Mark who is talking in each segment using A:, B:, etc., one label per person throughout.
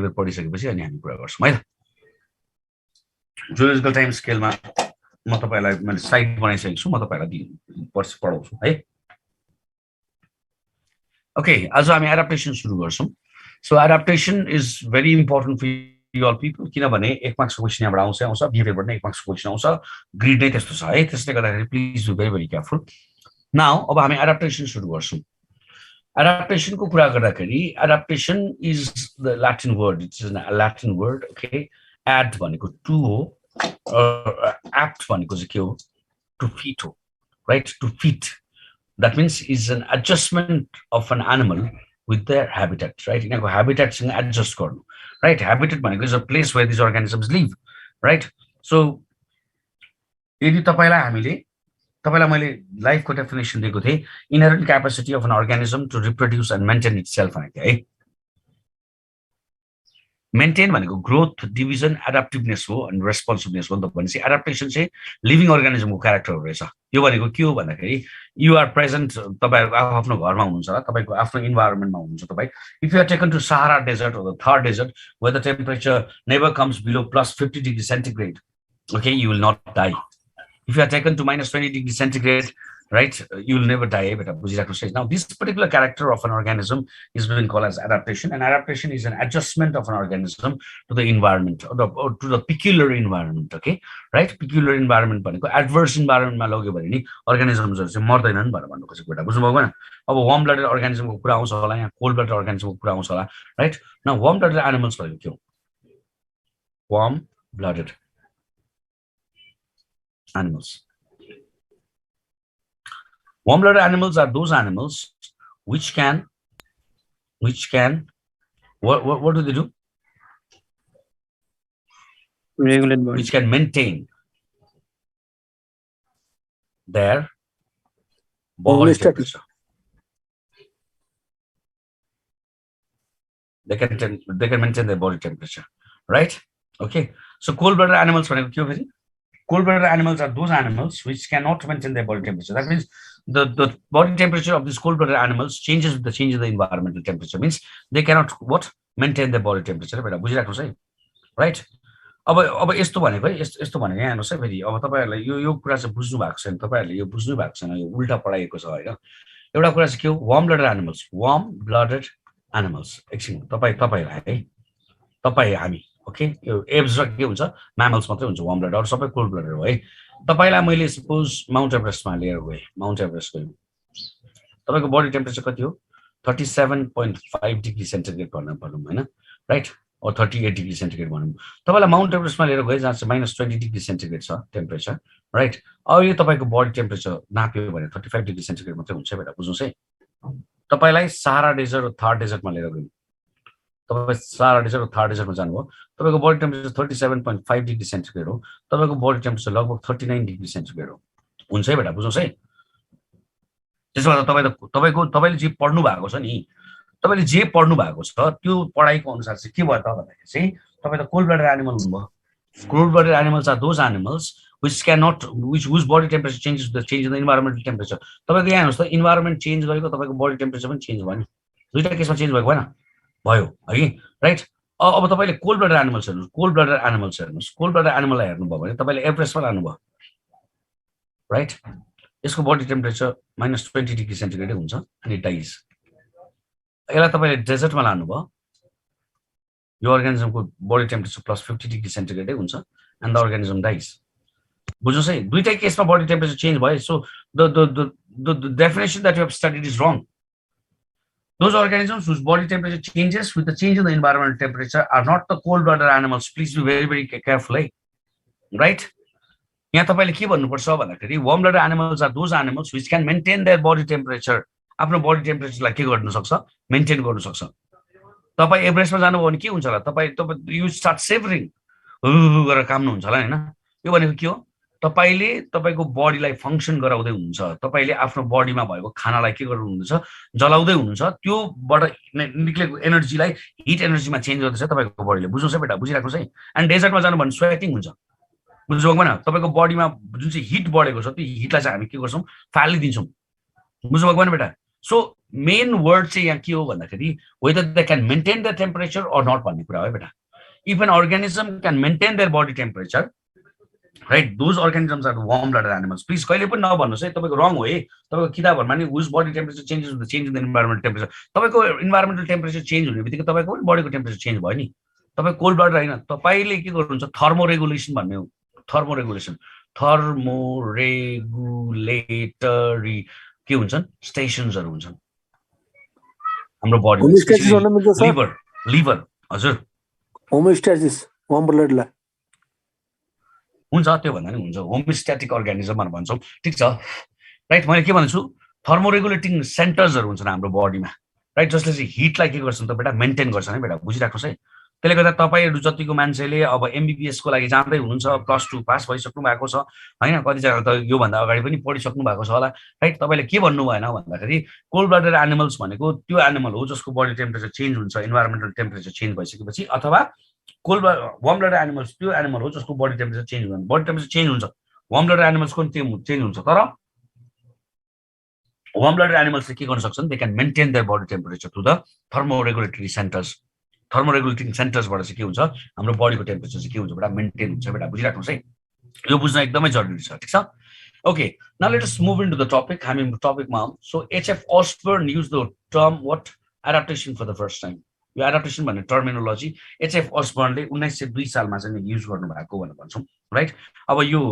A: बेर पढिसकेपछि अनि हामी कुरा गर्छौँ है त। जियोलोजिकल टाइम स्केलमा म तपाईलाई मैले साइट बनाइसकेको छु, म तपाईलाई पढाउँछु है। ओके, आज हामी एडाप्टेसन सुरु गर्छौँ। So adaptation is very important for you all people, किनभने 1 मार्क्सको क्वेसन यहाँबाट आउँछ, बिहेभियरबाट नै 1 मार्क्सको क्वेसन आउँछ, ग्रिड नै त्यस्तो छ है। त्यसले गर्दाखेरि please be very very careful. Now अब हामी एडाप्टेसन सुरु गर्छौँ। एडाप्टेसनको कुरा गर्दाखेरि adaptation is the Latin word, it is a Latin word. Okay, ad भनेको टु हो, एप्ट भनेको चाहिँ के हो, टु फिट हो, right, to fit. That means is an adjustment of an animal with their habitat, right? You know, habitat is adjust garnu, right? Habitat भनेको is a place where these organisms live, right? So यदि तपाईलाई मैले लाइफको definition दिएको थिएँ, inherent capacity of an organism to reproduce and maintain itself भनेको है। Maintain भनेको ग्रोथ, डिभिजन, एडाप्टिभनेस हो अनि रेस्पोन्सिभनेस हो नि त। भनेपछि एडाप्टेसन चाहिँ लिभिङ अर्गानिजमको क्यारेक्टर रहेछ। यो भनेको के हो भन्दाखेरि यु आर प्रेजेन्ट, तपाईहरु आफ्नो घरमा हुनुहुन्छ होला, तपाईको आफ्नो इन्भाइरोमेन्टमा हुनुहुन्छ तपाई। If you are taken to Sahara desert or the Thar desert where the temperature never comes below plus 50 degrees centigrade, okay, you will not die. If you are taken to minus 20 degrees centigrade, right, you will never die. Now, this particular character of an organism is being called as adaptation, and adaptation is an adjustment of an organism to the environment or to the peculiar environment. Okay, right? Peculiar environment, adverse environment ma lagyo bhane ni organisms haru chai mardainan bhana भन्नु खोजेको कुरा बुझ्नु भयो हैन। अब warm blooded organism को कुरा आउँछ होला, यहाँ cold blooded organism को कुरा आउँछ होला, right? Now, warm blooded animals भन्नु के हो? Warm blooded animals. Warm-blooded animals are those animals which can what do they do?
B: Regulate body.
A: Which can maintain their body temperature. They can maintain their body temperature, right? Okay. So cold-blooded animals, cold-blooded animals are those animals which cannot maintain their body temperature. That means the body temperature of these cold-blooded animals changes with the change in the environmental temperature. Means they cannot maintain their body temperature. Right? अब यस्तो भनेको यहाँ हेर्नुस् है फेरि। अब तपाईहरुलाई यो कुरा चाहिँ बुझ्नु भएको छैन, तपाईहरुले यो बुझ्नु भएको छैन, यो उल्टा पढाइएको छ हैन। एउटा कुरा चाहिँ के हो? Warm-blooded animals. एकछिन तपाईलाई है, तपाई हामी, ओके, यो एब्स र के हुन्छ, म्यामल्स मात्रै हुन्छ वार्म ब्लड, अरु सबै कोल्ड ब्लडेड हो है। तपाईलाई मैले सपोज माउन्ट एभरेस्टमा लिएर गए, माउन्ट एभरेस्ट गयो, तपाईको बडी टेम्परेचर कति हो? 37.5 डिग्री सेन्टिग्रेड भनौं हैन, राइट, or 38 डिग्री सेन्टिग्रेड भनौं। तपाईलाई माउन्ट एभरेस्टमा लिएर गए जहाँ चाहिँ -20 डिग्री सेन्टिग्रेड छ टेम्परेचर, राइट। अब यो तपाईको बडी टेम्परेचर नाप्यो भने 35 डिग्री सेन्टिग्रेड मात्रै हुन्छ बेटा, बुझ्नुस् है। तपाईलाई सहारा डेजर्ट र थार डेजर्टमा लिएर गए, तपाईं सहारा डेजर्ट र थार डेजर्टमा जानुभयो, तपाईको बडी टेम्परेचर 37.5 डिग्री सेन्टिग्रेड हो, तपाईको बडी टेम्परेचर लगभग 39 डिग्री सेन्टिग्रेड हो। हुन्छ है बेटा, बुझ्नुस् है। त्यसमा तपाईले जे पढ्नु भएको छ नि, तपाईले जे पढ्नु भएको छ त्यो पढाइको अनुसार चाहिँ के भयो त भन्दाखेरि चाहिँ तपाई त कोल्ड ब्लडेड एनिमल हुनुभयो। Cold blooded animals are those animals whose body temperature changes with the change in the environmental temperature. तपाईको यहाँ हेर्नुस् त, इन्भाइरोमेन्ट चेन्ज गरेको तपाईको बडी टेम्परेचर पनि चेन्ज भयो नि। दुईटा केसमा चेन्ज भएको हैन, भयो है, राइट। अब तपाईले कोल्ड ब्लडेड एनिमल्स हेर्नुस्, कोल्ड ब्लडेड एनिमललाई हेर्नुभयो भने तपाईले एभरेस्टमा लानुभयो, राइट। यसको बडी टेम्परेचर -20 डिग्री सेन्टिग्रेड हुन्छ अनि डाइज। यसलाई तपाईले डेजर्टमा लानुभयो, यो अर्गानिजमको बडी टेम्परेचर +50 डिग्री सेन्टिग्रेड हुन्छ एन्ड द अर्गानिजम डाइज। बुझ्नुस् है, दुईटै केसमा बडी टेम्परेचर चेन्ज भयो। So the definition that you have studied is wrong. Those organisms whose body temperature changes with the change in the environmental temperature are not the cold-blooded animals. Please be very, very careful, right? यहाँ तपाईले के भन्नुपर्छ भन्दाखेरि warm-blooded animals are those animals which can maintain their body temperature. आफ्नो body टेम्परेचरलाई के गर्न सक्छ? Maintain गर्न सक्छ। तपाई एभरेस्टमा जानुभयो भने के हुन्छ होला? तपाई यु स्टार्ट सेभरिङ गरेर काम्नु हुन्छ होला हैन। यो भनेको के हो? तपाईले तपाईको बडीलाई फंक्सन गराउँदै हुनुहुन्छ, तपाईले आफ्नो बडीमा भएको खानालाई के गर्नुहुन्छ? जलाउँदै हुनुहुन्छ। त्योबाट निक्लेको एनर्जीलाई हिट एनर्जीमा चेन्ज गर्दैछ तपाईको बडीले। बुझ्नुस् है बेटा, बुझिराख्नुस् है। एन्ड डेजर्टमा जानु भने स्वेटिङ हुन्छ, बुझ्नु भएन? तपाईको बडीमा जुन चाहिँ हिट बढेको छ त्यो हिटलाई चाहिँ हामी के गर्छौं? फालिदिन्छौं, बुझ्नु भएन बेटा? सो मेन वर्ड चाहिँ यहाँ के हो भन्दाखेरि whether they can maintain their temperature or not भन्ने कुरा हो बेटा. If an organism can maintain their body temperature, right, those organisms are warm blooded animals. Please कहिले पनि नभन्नुस् है तपाईको रङ हो है. तपाईको किताबहरुमा नि whose body temperature changes with the change in the environmental temperature. तपाईको environmental temperature change हुने बित्तिकै तपाईको पनि बडीको टेम्परेचर चेन्ज भयो नि. तपाई कोल्ड ब्लडर हैन, तपाईले के गर्नुहुन्छ थर्मोरेगुलेसन भन्ने हो. थर्मोरेगुलेसन, थर्मोरेगुलेटरी के हुन्छन् स्टेशन्सहरु हुन्छन् हाम्रो बडीमा. लिभर हजुर
C: होमोस्टासिस वार्म ब्लडलाई
A: हुन्छ, त्यो भन्दा नि हुन्छ. होमोस्ट्याटिक अर्गानिजम भनेर भन्छौँ. ठिक छ राइट. मैले के भन्छु थर्मोरेगुलेटिङ सेन्टर्सहरु हुन्छन् हाम्रो बडीमा राइट, जसले चाहिँ हिटलाई के गर्छन् त बेटा मेन्टेन गर्छन् है बेटा, बुझिराख्नुस् है. त्यसले गर्दा तपाईहरु जतिको मान्छेले अब MBBS को लागि जाँदै हुनुहुन्छ, +2 पास भइसक्नु भएको छ हैन, कति जना त यो भन्दा अगाडि पनि पढिसक्नु भएको छ होला राइट. तपाईले के भन्नु भएन भन्दाखेरि कोल्ड ब्लडेड एनिमल्स भनेको त्यो एनिमल हो जसको बडी टेम्परेचर चेन्ज हुन्छ इन्भाइरोमेन्टल टेम्परेचर चेन्ज भइसकेपछि, अथवा कोल्ड वार्म ब्लडेड एनिमल्स त्यो एनिमल हो जसको बडी टेम्परेचर चेन्ज हुन्छ. बडी टेम्परेचर चेन्ज हुन्छ वार्म ब्लडेड एनिमल्सको पनि चेन्ज हुन्छ, तर वार्म ब्लडेड एनिमल्सले के गर्न सक्छन्, they can maintain their body temperature through the thermoregulatory centres. Thermoregulating सेन्टर्सबाट चाहिँ के हुन्छ हाम्रो बडीको टेम्परेचर चाहिँ के हुन्छ बेटा मेन्टेन हुन्छ बेटा, बुझिराख्नुस् है. यो बुझ्न एकदमै जरुरी छ. ठिक छ. Okay, now let us move into the topic. हामी टपिकमा आउँ. So HF Osborne use the term what adaptation for the first time. यो एडाप्टेसन भन्ने टर्मिनोलोजी HF Osborneले 1902 सालमा चाहिँ युज गर्नु भएको भनेर भन्छौँ राइट. अब यो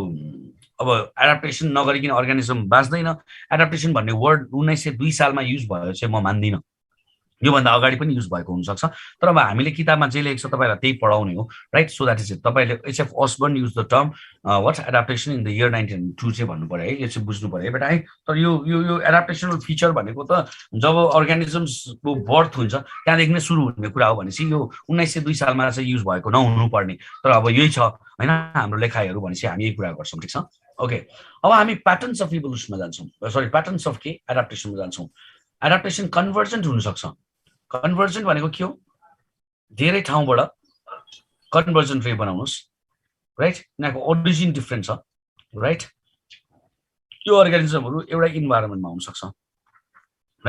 A: एडाप्टेसन नगरिकन अर्गानिजम बाँच्दैन. एडाप्टेसन भन्ने वर्ड 1902 सालमा युज भयो चाहिँ म मान्दिनँ. योभन्दा अगाडि पनि युज भएको हुनसक्छ, तर अब हामीले किताबमा जे लेखेको छ तपाईँलाई त्यही पढाउने हो right. So that is it. तपाईँले HF Osborne use the term what adaptation in the year 1902 चाहिँ भन्नु पर्यो है. यो चाहिँ बुझ्नु पर्यो है बेटा है. तर यो यो यो एडाप्टेसनल फिचर भनेको त जब अर्गानिजम्सको बर्थ हुन्छ त्यहाँदेखि नै सुरु हुने कुरा हो भनेपछि यो 1902 सालमा चाहिँ युज भएको नहुनु पर्ने, तर अब यही छ हैन हाम्रो लेखाइहरू भनेपछि हामी यही कुरा गर्छौँ. ठिक छ. ओके, अब हामी प्याटर्न्स अफ इभोल्युसनमा जान्छौँ. सरी, प्याटर्न्स अफ के एडाप्टेसनमा जान्छौँ. एडाप्टेसन कन्भर्जेन्ट हुन सक्छ. कन्भर्जेन्ट भनेको के हो, धेरै ठाउँबाट कन्भर्जेन्ट रे बनाउनुस् राइट. यिनीहरूको ओरिजिन डिफ्रेन्ट छ राइट. त्यो अर्गानिजमहरू एउटा इन्भाइरोमेन्टमा आउन सक्छ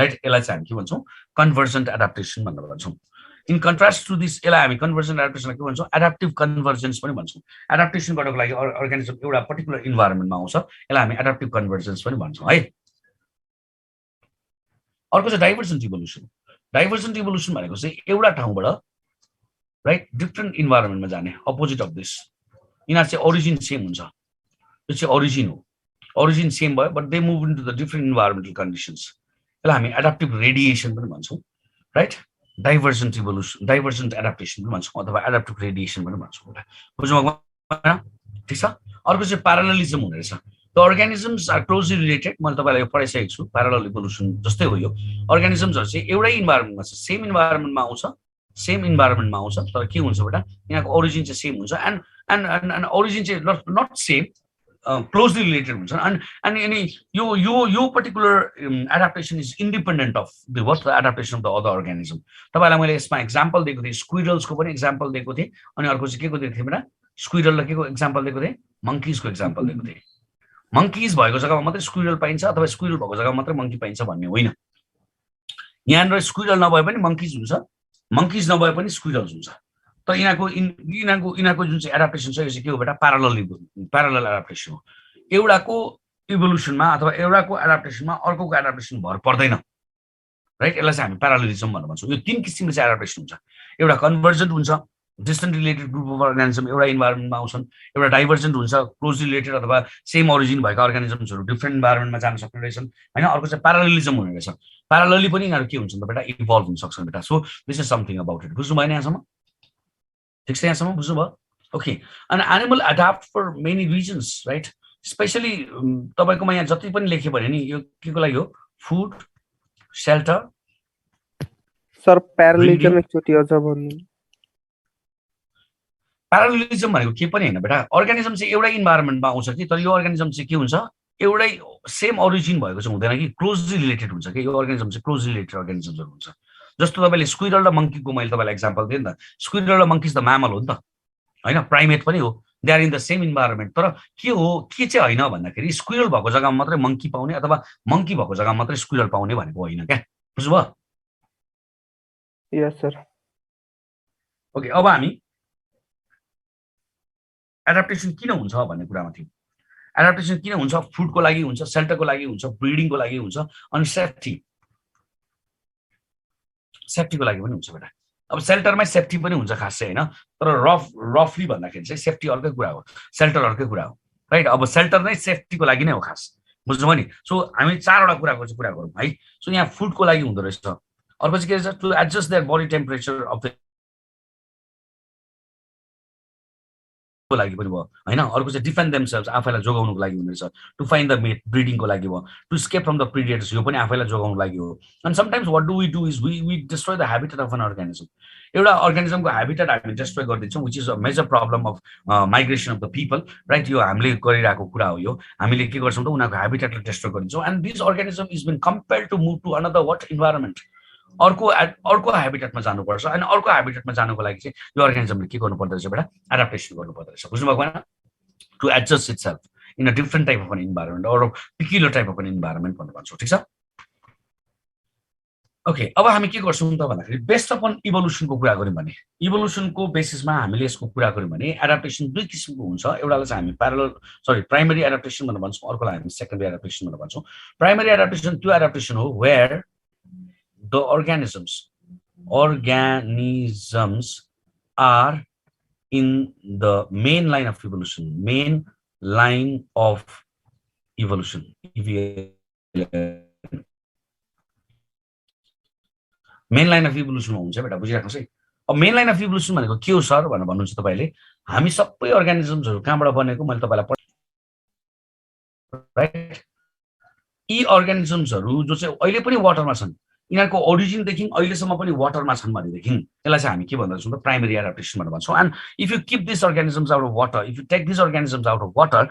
A: राइट. यसलाई चाहिँ हामी के भन्छौँ कन्भर्जेन्ट एडाप्टेसन भनेर भन्छौँ. इन कन्ट्रास्ट टु दिस यसलाई हामी कन्भर्जेन्ट एडाप्टेसनलाई के भन्छौँ एडाप्टिभ कन्भर्जेन्स पनि भन्छौँ. एडाप्टेसन गर्नको लागि अर्गानिजम एउटा पर्टिकुलर इन्भाइरोमेन्टमा आउँछ, यसलाई हामी एडाप्टिभ कन्भर्जेन्स पनि भन्छौँ है. अर्को चाहिँ डाइभर्जेन्ट इभोल्युसन. डाइभर्जेन्ट इभोल्युसन भनेको चाहिँ एउटा ठाउँबाट राइट डिफ्रेन्ट इन्भाइरोमेन्टमा जाने, अपोजिट अफ दिस. यिनीहरू चाहिँ ओरिजिन सेम हुन्छ, यो चाहिँ ओरिजिन हो, ओरिजिन सेम भयो but they move into the different environmental conditions. यसलाई हामी एडाप्टिभ रेडिएसन पनि भन्छौँ right. Divergent evolution, divergent adaptation पनि भन्छौँ अथवा एडाप्टिभ रेडिएसन पनि भन्छौँ. बुझ्नु ठिक छ. अर्को चाहिँ प्यारालेलिजम हुने रहेछ. The organisms are closely related. मैले तपाईँलाई यो पढाइसकेको छु. प्यारालल इभोल्युसन जस्तै हो यो. अर्गानिजम्सहरू चाहिँ एउटै इन्भाइरोमेन्टमा छ, सेम इन्भाइरोमेन्टमा आउँछ, सेम इन्भाइरोमेन्टमा आउँछ, तर के हुन्छ बेटा यिनीहरूको ओरिजिन चाहिँ सेम हुन्छ. एन्ड एन्ड एन्ड ओरिजिन चाहिँ नट सेम, क्लोजली रिलेटेड हुन्छ. अनि यो यो यो particular adaptation is independent of the what the adaptation of the other organism. तपाईँलाई मैले यसमा एक्जाम्पल दिएको थिएँ, स्क्विरल्सको पनि एक्जाम्पल दिएको थिएँ, अनि अर्को चाहिँ के को दिएको थिएँ बेटा स्क्विरललाई के को एक्जाम्पल दिएको थिएँ, मङ्कीजको एक्जाम्पल दिएको थिएँ. मङ्कीज भएको जग्गामा मात्रै स्क्विरल पाइन्छ अथवा स्क्विरल भएको जग्गामा मात्रै मङ्की पाइन्छ भन्ने होइन. यहाँनिर स्क्विरल नभए पनि मङ्कीज हुन्छ, मङ्कीज नभए पनि स्क्विरल्स हुन्छ. तर यिनीहरूको जुन चाहिँ एडाप्टेसन छ यो चाहिँ के हो बेटा प्यारालल एडाप्टेसन हो. एउटाको इभोल्युसनमा अथवा एउटाको एडाप्टेसनमा अर्कोको एडाप्टेसन भर पर्दैन राइट. यसलाई चाहिँ हामी प्यारालेलिजम भनेर भन्छौँ. यो तीन किसिमले चाहिँ एडाप्टेसन हुन्छ. एउटा कन्भर्जेन्ट हुन्छ, distant related group of organism एउटा इन्भाइरोमेन्टमा आउँछन्. एउटा डाइभर्जेन्ट हुन्छ, क्लोजली रिलेटेड अथवा सेम ओरिजिन भएका अर्गानिजम्सहरू डिफ्रेन्ट इन्भाइरोमेन्टमा जान सक्ने रहेछन् हैन. अर्को चाहिँ प्यारालेलिजम हुने रहेछ. प्यारालली पनि यिनीहरू के हुन्छन् त बेटा इभल्भ हुन सक्छन् बेटा. So this is something about it. बुझ्नु भएन यहाँसम्म? ठिक छ यहाँसम्म बुझ्नुभयो? ओके. अनि animal adapt for many reasons right. Specially तपाईँकोमा यहाँ जति पनि लेख्यो भने नि यो के को लागि हो, फुड, सेल्टर.
B: सर प्यारालिजम एकचोटि अझ भन्नु.
A: प्यारालेलिजम भनेको के पनि होइन बेटा, अर्गानिजम चाहिँ एउटै इन्भाइरोमेन्टमा आउँछ कि, तर यो अर्गानिजम चाहिँ के हुन्छ एउटै सेम ओरिजिन भएको चाहिँ हुँदैन कि, क्लोजली रिलेटेड हुन्छ कि. यो अर्गानिजम चाहिँ क्लोजली रिलेटेड अर्गानिजम्सहरू हुन्छ. जस्तो तपाईँले स्क्विरल र मङ्कीको मैले तपाईँलाई एक्जाम्पल दिएँ नि त. स्क्विरल र मङ्कीज त म्यामल हो नि त होइन, प्राइमेट पनि हो, they are in the same environment. तर के हो के चाहिँ होइन भन्दाखेरि स्क्विरल भएको जग्गामा मात्रै मङ्की पाउने अथवा मङ्की भएको जग्गामा मात्रै स्क्विरल पाउने भनेको होइन क्या. बुझ्नुभयो?
B: यस सर।
A: ओके, अब हामी एडाप्टेसन किन हुन्छ भन्ने कुरामा थियौँ। एडाप्टेसन किन हुन्छ? फुडको लागि हुन्छ, सेल्टरको लागि हुन्छ, ब्रिडिङको लागि हुन्छ, अनि सेफ्टीको लागि पनि हुन्छ बेटा। अब सेल्टरमै सेफ्टी पनि हुन्छ खास चाहिँ होइन, तर रफली भन्दाखेरि चाहिँ सेफ्टी अर्कै कुरा हो, सेल्टर अर्कै कुरा हो, राइट? अब सेल्टर नै सेफ्टीको लागि नै हो खास, बुझ्नुभयो नि? सो हामी 4वटा कुराको चाहिँ कुरा गरौँ है। सो यहाँ फुडको लागि हुँदो रहेछ, अर्को चाहिँ के रहेछ? To adjust their body temperature of the को लागि पनि भयो होइन। अर्को चाहिँ डिफेन्ड देमसेल्भ्स, आफैलाई जोगाउनुको लागि हुनेछ। टु फाइन्ड द मेट, ब्रिडिङको लागि भयो। To escape from the predators, यो पनि आफैलाई जोगाउनुको लागि हो। And sometimes what do we do is we destroy the habitat of an organism. एउटा अर्गानिजमको हेबिटेट हामी डिस्ट्रोय गरिदिन्छौँ, which is a major problem of migration of the people, right? यो हामीले गरिरहेको कुरा हो। यो हामीले के गर्छौँ त उनीहरूको हेबिटेटलाई डिस्ट्रोय गरिदिन्छौँ, and this organism is been compelled to move to another what environment, अर्को हेबिटेटमा जानुपर्छ। अनि अर्को हेबिटेटमा जानुको लागि चाहिँ यो अर्गानिजमले के गर्नु पर्दो रहेछ बेटा? एडाप्टेसन गर्नु पर्दो रहेछ, बुझ्नुभएको भएन? To adjust itself in a different type of an environment or peculiar type of an environment भनेर भन्छौँ, ठिक छ? ओके, अब हामी के गर्छौँ त भन्दाखेरि बेस्ड अपन इभोल्युसनको कुरा गऱ्यौँ भने, इभोल्युसनको बेसिसमा हामीले यसको कुरा गऱ्यौँ भने एडाप्टेसन दुई किसिमको हुन्छ। एउटालाई चाहिँ हामी प्राइमरी एडाप्टेसन भनेर भन्छौँ, अर्कोलाई हामी सेकेन्डरी एडाप्टेसन भनेर भन्छौँ। प्राइमरी एडाप्टेसन त्यो एडाप्टेसन हो where the organisms are in the main line of evolution, main line of evolution, main line of इभोल्युसनमा हुन्छ बेटा, बुझिराख्नुहोस् है। अब मेन लाइन अफ इभोल्युसन भनेको के हो सर भनेर भन्नुहुन्छ तपाईँले? हामी सबै अर्गानिजम्सहरू कहाँबाट बनेको मैले तपाईँलाई, राइट? यी अर्गानिजम्सहरू जो चाहिँ अहिले पनि वाटरमा छन्, यिनीहरूको ओरिजिनदेखि अहिलेसम्म पनि वाटरमा छन् भनेदेखि यसलाई चाहिँ हामी के भन्दछौँ त? प्राइमरी एडाप्टेसन भनेर भन्छौँ। And if you keep this organisms out of water, if you take this organisms out of water,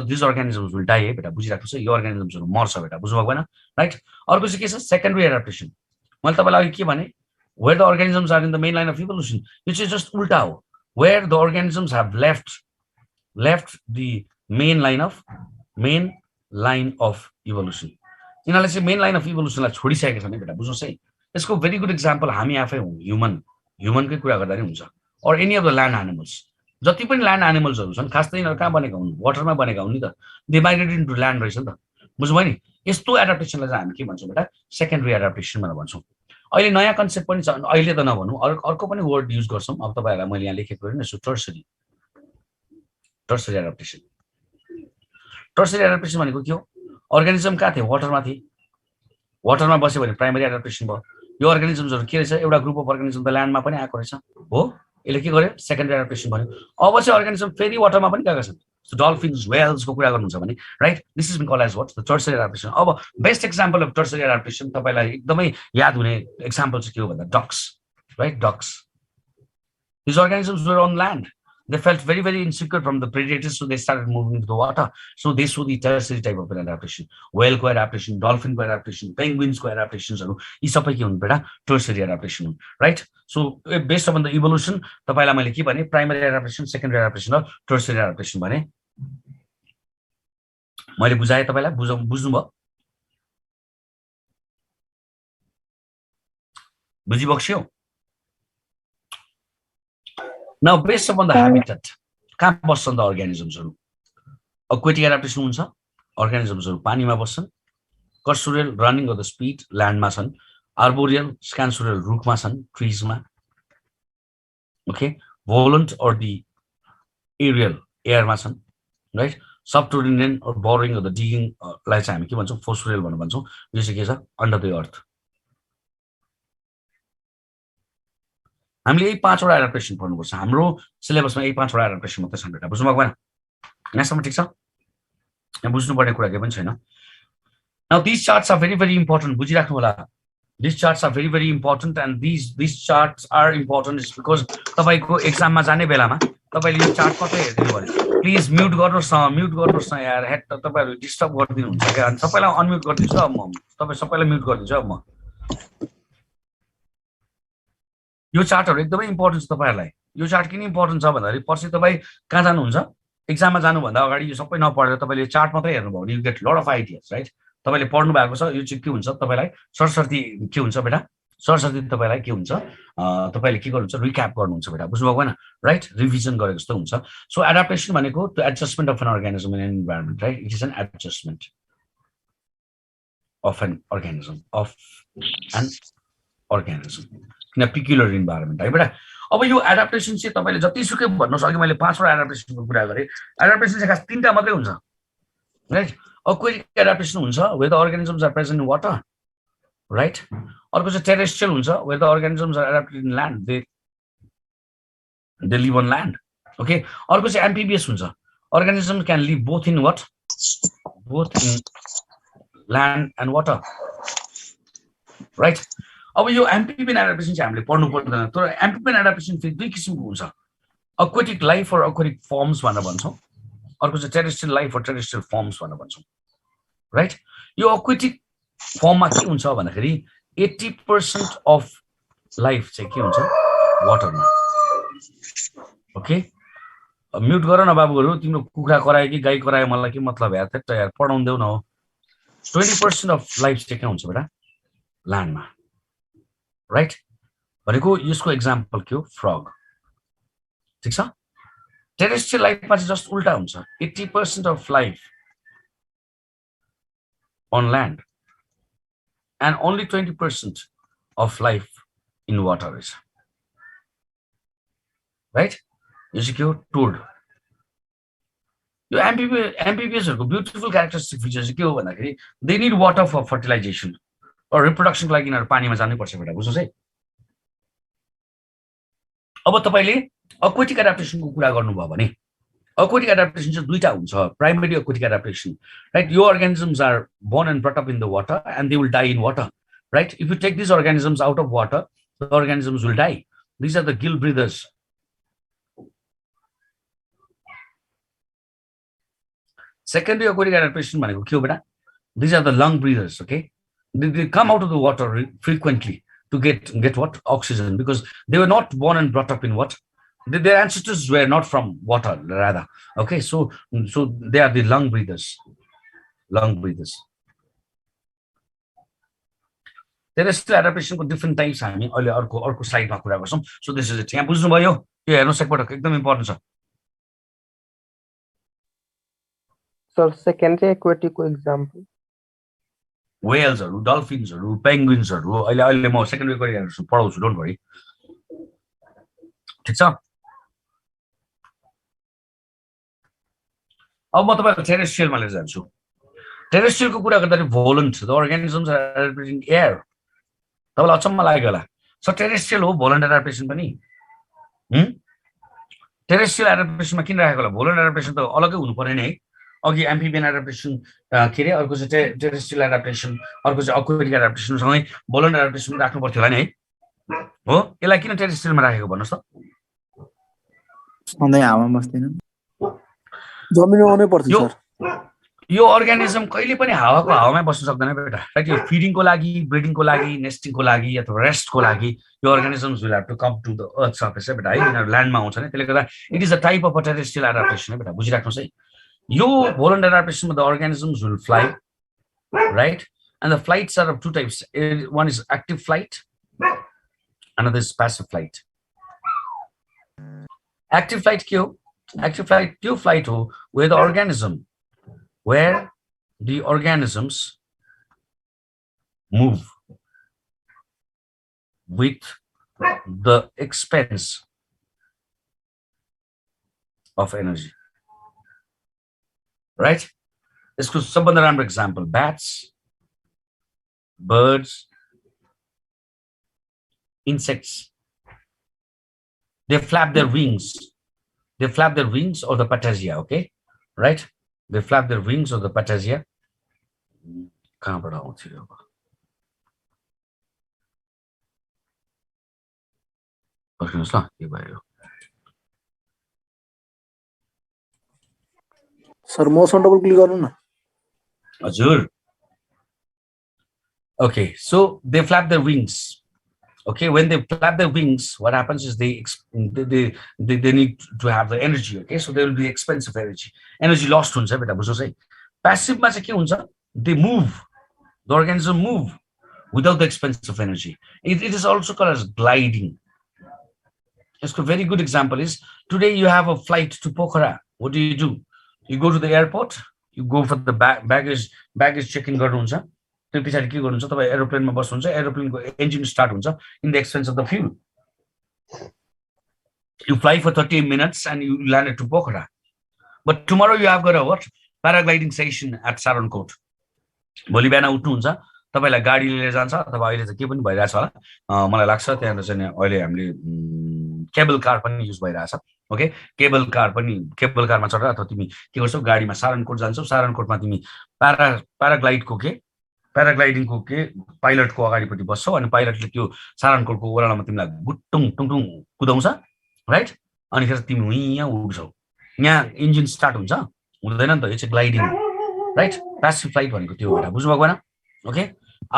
A: this organisms will die है बेटा, बुझिराख्नुहोस् है। यो अर्गानिजम्सहरू मर्छ बेटा, बुझ्नुभएको भएन, राइट? अर्को चाहिँ के छ? Secondary adaptation. मैले तपाईँलाई अघि के भने? Where the organisms are in the main line of evolution, यो चाहिँ जस्ट उल्टा हो। Where the organisms have left the main line of evolution, यिनीहरूले चाहिँ मेन लाइन अफ इभोल्युसनलाई छोडिसकेको छ नि बेटा, बुझ्नुहोस् है। यसको भेरी गुड इक्जाम्पल हामी आफै हौँ, ह्युमनकै कुरा गर्दा नि हुन्छ, or any of the land animals. जति पनि ल्यान्ड एनिमल्सहरू छन् खास त यिनीहरू कहाँ बनेका हुन्? वाटरमा बनेका हुन् नि त। दे माइग्रेटेड इन्टु ल्यान्ड रहेछ नि त, बुझ्नुभयो नि? यस्तो एडाप्टेसनलाई चाहिँ हामी के भन्छौँ बेटा? सेकेन्डरी एडाप्टेसन भनेर भन्छौँ। अहिले नयाँ कन्सेप्ट पनि छ, अहिले त नभनौँ, अर्को पनि वर्ड युज गर्छौँ। अब तपाईँहरूलाई मैले यहाँ लेखेको नि, टर्सरी एडाप्टेसन। टर्सरी एडाप्टेसन भनेको के हो? अर्गानिजम कहाँ थिए? वाटरमा थिए। वाटरमा बस्यो भने प्राइमरी एडाप्टेसन भयो। यो अर्गानिजम्सहरू के रहेछ? एउटा ग्रुप अफ अर्गानिजम त ल्यान्डमा पनि आएको रहेछ हो, यसले के गर्यो? सेकेन्डरी एडाप्टेसन भन्यो। अब चाहिँ अर्गानिजम फेरि वाटरमा पनि गएका छन्, डल्फिन्स, व्हेल्सको कुरा गर्नुहुन्छ भने, right? This is been called as what? The tertiary adaptation. अब best example of tertiary adaptation तपाईँलाई एकदमै याद हुने एक्जाम्पल चाहिँ के हो भन्दा ducks, right? Ducks, this organisms were on land, they felt very, very insecure from the predators, so they started moving into the water. So they saw the tertiary type of adaptation. Whale को adaptation, dolphin को adaptation, penguins को adaptations हरू यी सबै के हुन् बेटा? tertiary adaptation हुन्, right? So based upon the evolution, तपाईलाई मैले के भने? primary adaptation, secondary adaptation र tertiary adaptation भने। मैले बुझाएँ तपाईलाई, बुझ्नुभयो? बुझिबक्स्यो? Now, based upon the habitat, कहाँ बस्छन् त अर्गानिजम्सहरू? एक्वेटिक एडाप्टेसन हुन्छ, अर्गानिजम्सहरू पानीमा बस्छन्। Cursorial running of the speed ल्यान्डमा छन्। आर्बोरियल स्क्यान्सुरियल रुखमा छन्, ट्रिजमा। Okay, volant or the aerial एयरमा छन्, right? Subterranean or boring of the डिगिङलाई चाहिँ हामी के भन्छौँ? फोसुरियल भनेर भन्छौँ। यो चाहिँ के छ? Under the earth. हामीले यही 5वटा एडाप्टेसन पढ्नुपर्छ। हाम्रो सिलेबसमा यही 5वटा एडाप्टेसन मात्रै छन् बेटा, बुझ्नुभएको भएन? यहाँसम्म ठिक छ? यहाँ बुझ्नुपर्ने कुरा केही पनि छैन। Now this charts are very very important, बुझिराख्नु होला। This charts are very very important and this charts are important is because तपाईँको एक्जाममा जाने बेलामा तपाईँले यो चार्ट मात्रै हेरिदिनु भने प्लिज म्युट गर्नुहोस् न यार, हेड तपाईँहरू डिस्टर्ब गरिदिनुहुन्छ क्या। अनि सबैलाई अनम्युट गरिदिन्छु अब म, तपाईँ सबैलाई म्युट गरिदिन्छु अब म। यो चार्टहरू एकदमै इम्पोर्टेन्ट छ तपाईँहरूलाई। यो चार्ट किन इम्पोर्टेन्ट छ भन्दाखेरि पछि तपाईँ कहाँ जानुहुन्छ? एक्जाममा जानुभन्दा अगाडि यो सबै नपढेर तपाईँले चार्ट मात्रै हेर्नुभयो भने you get lot of ideas, right? तपाईले पढ्नु भएको छ यो चाहिँ के हुन्छ तपाईलाई सरसर्ती के हुन्छ बेटा सरसर्ती तपाईलाई के हुन्छ तपाईले के गर्नुहुन्छ रिक्याप गर्नुहुन्छ बेटा बुझ्नुभएको हैन राइट रिभिजन गरेको जस्तो हुन्छ सो एडाप्टेसन भनेको the adjustment of an organism in an environment right it is an adjustment of an organism in a peculiar environment है बेटा अब यो एडाप्टेसन चाहिँ तपाईले जतिसुकै भन्नुस् अघि मैले 5 वटा एडाप्टेसनको कुरा गरे एडाप्टेसन चाहिँ खास 3टा मात्रै हुन्छ राइट aquatic adaptation हुन्छ where the organisms are present in water right अर्को चाहिँ terrestrial हुन्छ where the organisms are adapted in land they live on land okay अर्को चाहिँ MBBS हुन्छ organisms can live both in what both in land and water right अब यो amphibian adaptation चाहिँ हामीले पढ्नु पर्दैन तर amphibian adaptation फेरि दुई किसिमको हुन्छ aquatic life or aquatic forms भनेर भन्छौं अर्को चाहिँ terrestrial life or terrestrial forms भनेर भन्छौं राइट यो aquatic फर्ममा के हुन्छ भन्दाखेरि 80% अफ लाइफ चाहिँ के हुन्छ वाटरमा ओके म्युट गर न बाबुहरु तिम्रो कुखुरा करायो कि गाई करायो मलाई के मतलब यार त यार पढाउँदैउ न हो 20% अफ लाइफ चाहिँ के हुन्छ बेटा ल्यान्डमा राइट भनेको यसको एक्जाम्पल के हो फ्रग ठीक छ टेरेस्ट्रियल लाइफमा चाहिँ जस्ट उल्टा हुन्छ 80% of life on land and only 20% of life in water is right you see you told you MBBS को beautiful characteristic features के हो भन्दाखेरि they need water for fertilization or reproduction को लागि यिनीहरु पानीमा जानै पर्छ बेटा बुझ्नुस् है अब तपाईले aquatic adaptation को कुरा गर्नुभयो भने aquatic adaptation चाहिँ दुईटा हुन्छ primary aquatic adaptation right your organisms are born and brought up in the water and they will die in water right if you take these organisms out of water the organisms will die these are the gill breathers secondary aquatic adaptation भनेको के हो बेटा these are the lung breathers okay they come out of the water frequently to get what oxygen because they were not born and brought up in what their ancestors were not from water rather okay so they are the lung breathers terrestrial adaptation को different types हामी अहिले अर्को स्लाइडमा कुरा गर्छौं so this is it यहाँ बुझ्नु भयो यो हेर्नुस् एकपटक एकदम इम्पोर्टेन्ट छ
B: सर सेकेन्ड चाहिँ aquatic को एक्जाम्पल
A: whales हरु dolphins हरु penguins हरु अहिले म सेकेन्डरी गरिरहेछु पढाउँछु डोन्ट वरी ठीक छ अब म तपाईको टेरेस्ट्रियल मा लिएर जान्छु टेरेस्ट्रियल को कुरा गर्दा भोलेन्ट द अर्गानिजम्स आर एडप्टेटिङ एयर तपाईलाई अचम्म लाग्यो होला सो टेरेस्ट्रियल हो भोलेन्ट एडप्टेसन पनि टेरेस्ट्रियल एडप्टेसनमा किन राखेको होला भोलेन्ट एडप्टेसन त अलग्गै हुनु पर्यो नि है अघि एम्फिबियन एडप्टेसन के रे अर्को चाहिँ टेरेस्ट्रियल एडप्टेसन अर्को चाहिँ aquatic एडप्टेसन सँगै भोलेन्ट एडप्टेसन राख्नु पर्थ्यो होला नि है हो यसलाई किन टेरेस्ट्रियलमा राखेको भन्नुस् त
D: सधैँ हावामा बस्दैन
C: जमिनमा आउनै पर्छ सर
A: यो अर्गानिजम कहिले पनि हावामै बस्न सक्दैन बेटा राइट यो फिडिङको लागि ब्रिडिङको लागि नेस्टिङको लागि अथवा रेस्टको लागि यो organisms will have to come to the earth surface है बेटा है यिनीहरु ल्यान्डमा आउँछ नि त्यसले गर्दा it is a type of a terrestrial adaptation है बेटा बुझिराख्नुस् है यो भोलेन्ट एडप्टेसनमा the organisms will fly right and the flights are of two types one is active flight another is passive flight active flight के हो active flight त्यो flight हो where the organisms move with the expense of energy right यसको सबभन्दा राम्रो example bats birds insects they flap their wings or the patagia okay right they flap their wings or the patagia कहाँबाट आउँथ्यो अब पर्खिनुस् ल के भयो
C: सर मसँग डबल क्लिक गर्नु न
A: हजुर okay so they flap their wings okay when they flap their wings what happens is they need to have the energy okay so there will be expensive energy lost huncha beta बुझ्नुस् है passive मा चाहिँ के हुन्छ they move The organism move without the expense of energy. It is also called as gliding. A very good example is today you have a flight to Pokhara. What do? You go to the airport, you go for the baggage check-in गर्नुहुन्छ त्यो पछाडी के गर्नुहुन्छ तपाई एरोप्लेनमा बस्नुहुन्छ एरोप्लेनको engine start हुन्छ in the expense of the fuel. You fly for 30 minutes and you landed to Pokhara. But tomorrow you have got a what? Paragliding session at Saronkot. भोलि बिहान उठ्नुहुन्छ तपाईलाई गाडी लिएर जान्छ अथवा अहिले चाहिँ के पनि भइराछ होला मलाई लाग्छ त्यहाँ चाहिँ अहिले हामीले केबल कार पनि युज भइराछ ओके केबल कारमा चढेर अथवा तिमी के गर्छौ गाडीमा सारनकोट जान्छौ सारनकोटमा तिमी प्याराग्लाइडिङको के पाइलटको अगाडिपट्टि बस्छौ अनि पाइलटले त्यो सारनकोटको ओह्रालोमा तिमीलाई गुट्टुङ टुङटुङ कुदाउँछ राइट अनि फेरि तिमी यहाँ उड्छौ यहाँ इन्जिन स्टार्ट हुन्छ हुँदैन नि त यो चाहिँ ग्लाइडिङ राइट प्यासिभ फ्लाइट भनेको त्यो हो बुझ्नु भएको हैन ओके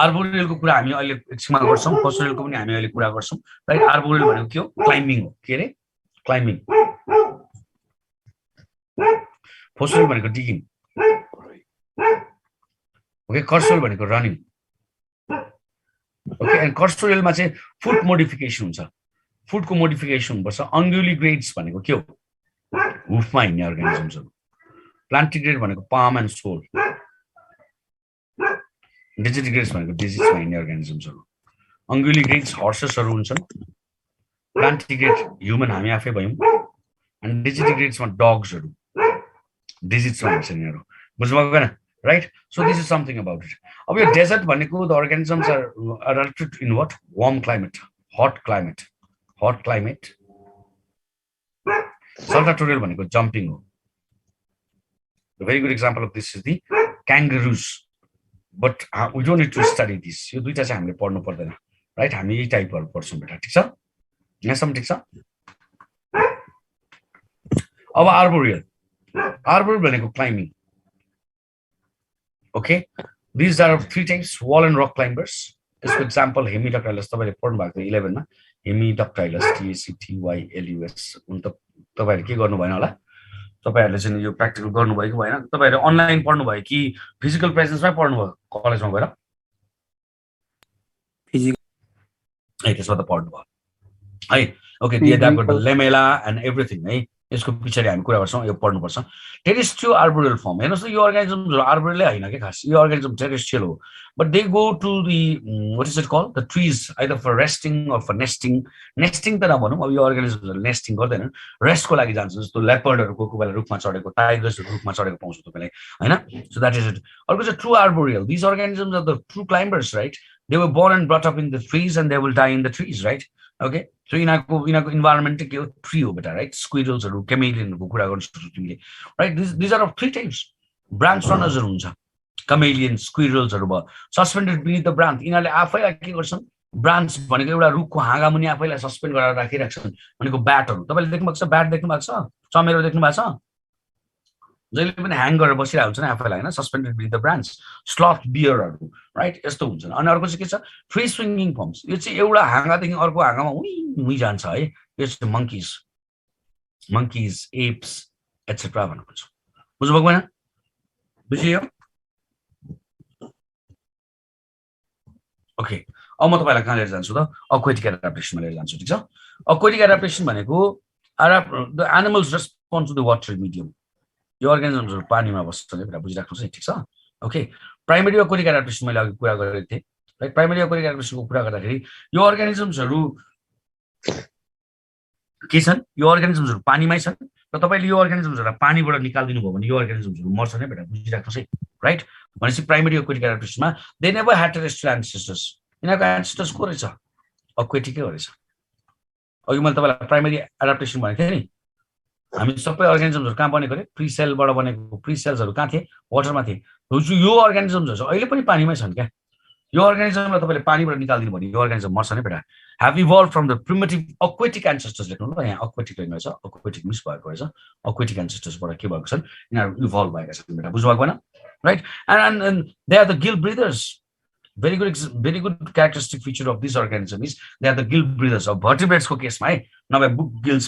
A: आर्बोरियलको कुरा हामी अहिले एकछिनमा गर्छौं फोसोरियलको पनि हामी अहिले कुरा गर्छौं राइट आर्बोरियल भनेको के हो क्लाइम्बिङ हो के रे क्लाइम्बिङ फोसोरियल भनेको डिगिङ ओके कर्सोरियल भनेको रनिङ ओके एन्ड कर्सोरियलमा चाहिँ फुट मोडिफिकेसन हुन्छ फुटको मोडिफिकेसन हुनुपर्छ अङ्ग्युलिग्रेड्स भनेको के हो हुफमा हिँड्ने अर्गानिजम्सहरु प्लान्टिग्रेड भनेको पाम एन्ड सोल डिजिटिग्रेड्स भनेको डिजिट्समा हिँड्ने अर्गानिजम्सहरु अङ्ग्युलिग्रेड्स हर्सेसहरु हुन्छन् प्लान्टिग्रेड ह्युमन हामी आफै भयौं एन्ड डिजिटिग्रेड्समा डग्सहरु डिजिट्समा हिँड्छन् यिनीहरु बुझ्नुभएको हैन right so this is something about it अब यो डेजर्ट भनेको the organisms are adapted in what warm climate hot climate saltatorial भनेको जम्पिङ हो A very good example of this is the kangaroos. But we don't need to study this. यो दुईटा चाहिँ हामीले पढ्नु पर्दैन राइट हामी यही टाइपहरु पढ्छौं बेटा ठीक छ यहाँसम्म ठीक छ अब आर्बोरियल भनेको climbing okay these are three types wall and rock climbers यसको एक्जाम्पल हेमिडक्टाइलस तपाईले पढ्नु भएको थियो 11 मा हेमिडक्टाइलस TACTYLUS उन त तपाईहरुले के गर्नु भएन होला तपाईहरुले चाहिँ यो प्र्याक्टिकल गर्नु भयो कि भएन तपाईहरुले अनलाइन पढ्नु भयो कि फिजिकल प्रेजेन्समै पढ्नु भयो कलेजमा गएर फिजिकल त्यसमा त पढ्नु भयो है okay they have got the lamella and everything है यसको पछाडी हामी कुरा गर्छौं यो पढ्नु पर्छ टेरेस्ट्रियल आर्बोरियल फर्म हेर्नुस् त यो अर्गानिजम आर्बोरियलै हैन के खास यो अर्गानिजम टेरेस्ट्रियल हो but they go to the what is it called the trees either for resting or for nesting त नभनौं अब यो अर्गानिजमहरुले नेस्टिङ गर्दैन रेस्टको लागि जान्छ जस्तो लेपर्डहरु कोही बेला रुखमा चढेको टाइगर्सहरु रुखमा चढेको पाउँछ तपाईलाई हैन सो दैट इज इट अर्को चाहिँ true arboreal this organisms are the true climbers right they were born and brought up in the trees and they will die in the trees right okay so यिनीहरुको environment के हो tree हो बेटा right स्क्विरल्सहरु केमेलियनहरुको कुरा गर्नु सक्छौ तिमीले right this are of three types branch रनर्सहरु हुन्छ कमेलियन स्क्विरल्सहरु भयो सस्पेन्डेड बिनिथ द ब्रान्च यिनीहरुले आफैलाई के गर्छन् ब्रान्च भनेको एउटा रुखको हाँगा मुनि आफैलाई सस्पेन्ड गरेर राखिराख्छन् भनेको ब्याटहरु तपाईले देख्नु भएको छ ब्याट देख्नु भएको छ चमेरो देख्नु भएको छ जहिले पनि ह्याङ गरेर बसिरहेको हुन्छ नि आफैलाई हैन suspended beneath the branch sloth बियरहरु राइट यस्तो हुन्छ अनि अर्को चाहिँ के छ फ्री स्विङ्गिङ फर्म्स यो चाहिँ एउटा हाँगादेखि अर्को हाँगामा उही जान्छ है यो चाहिँ मंकीज एप्स एटसेट्रा भन्नु खोज्छु बुझ्नुभएको हैन बुझियो ओके अब म तपाईलाई कहाँ लिएर जान्छु त एक्वाटिक एडाप्टेसनमा लिएर जान्छु ठीक छ एक्वाटिक एडाप्टेसन भनेको the animals respond to the water medium यो अर्गानिजम्सहरु पानीमा बस्छन् भनेर बुझिराख्नुस् है ठीक छ ओके प्राइमरी एक्वाटिक एडाप्टेसन मैले अघि कुरा गरेको थिएँ राइट प्राइमरी एक्वाटिक एडाप्टेसनको कुरा गर्दाखेरि यो अर्गानिजम्सहरु के छन् यो अर्गानिजम्सहरु पानीमै छन् र तपाईले यो अर्गानिजम्सहरुलाई पानीबाट निकाल्दिनु भयो भने यो अर्गानिजम्सहरु मर्छ नै बेटा बुझिराख्नुस् है राइट भनेपछि प्राइमरी एक्वाटिक एडाप्टेसनमा they never had terrestrial ancestors यिनीहरुको एन्सेस्टर्स को रहेछ एक्वाटिकै हो रहेछ अघि मैले तपाईलाई प्राइमरी एडाप्टेसन भनेको थिएँ नि हामी सबै अर्गानिजम्सहरु कहाँ बनेको रे प्री सेलबाट बनेको प्री सेल्सहरु कहाँ थिए वाटरमा थिए यो अर्गानिजम्सहरु अहिले पनि पानीमै छन् क्या यो अर्गानिजमलाई तपाईले पानीबाट निकाल्दिनु भने यो अर्गानिजम मर्छ नै बेटा have evolved from the primitive aquatic ancestors लेख्नु ल यहाँ aquatic लेख्नु रहेछ aquatic मिस भएको रहेछ aquatic ancestors बाट के भएको छन् यिनीहरु इभल्भ भएका छन् बेटा बुझ्नु भएको हैन right and they are the gill breathers very good characteristic feature of this organism is they are the gill breathers of vertebrates को केसमा है नभए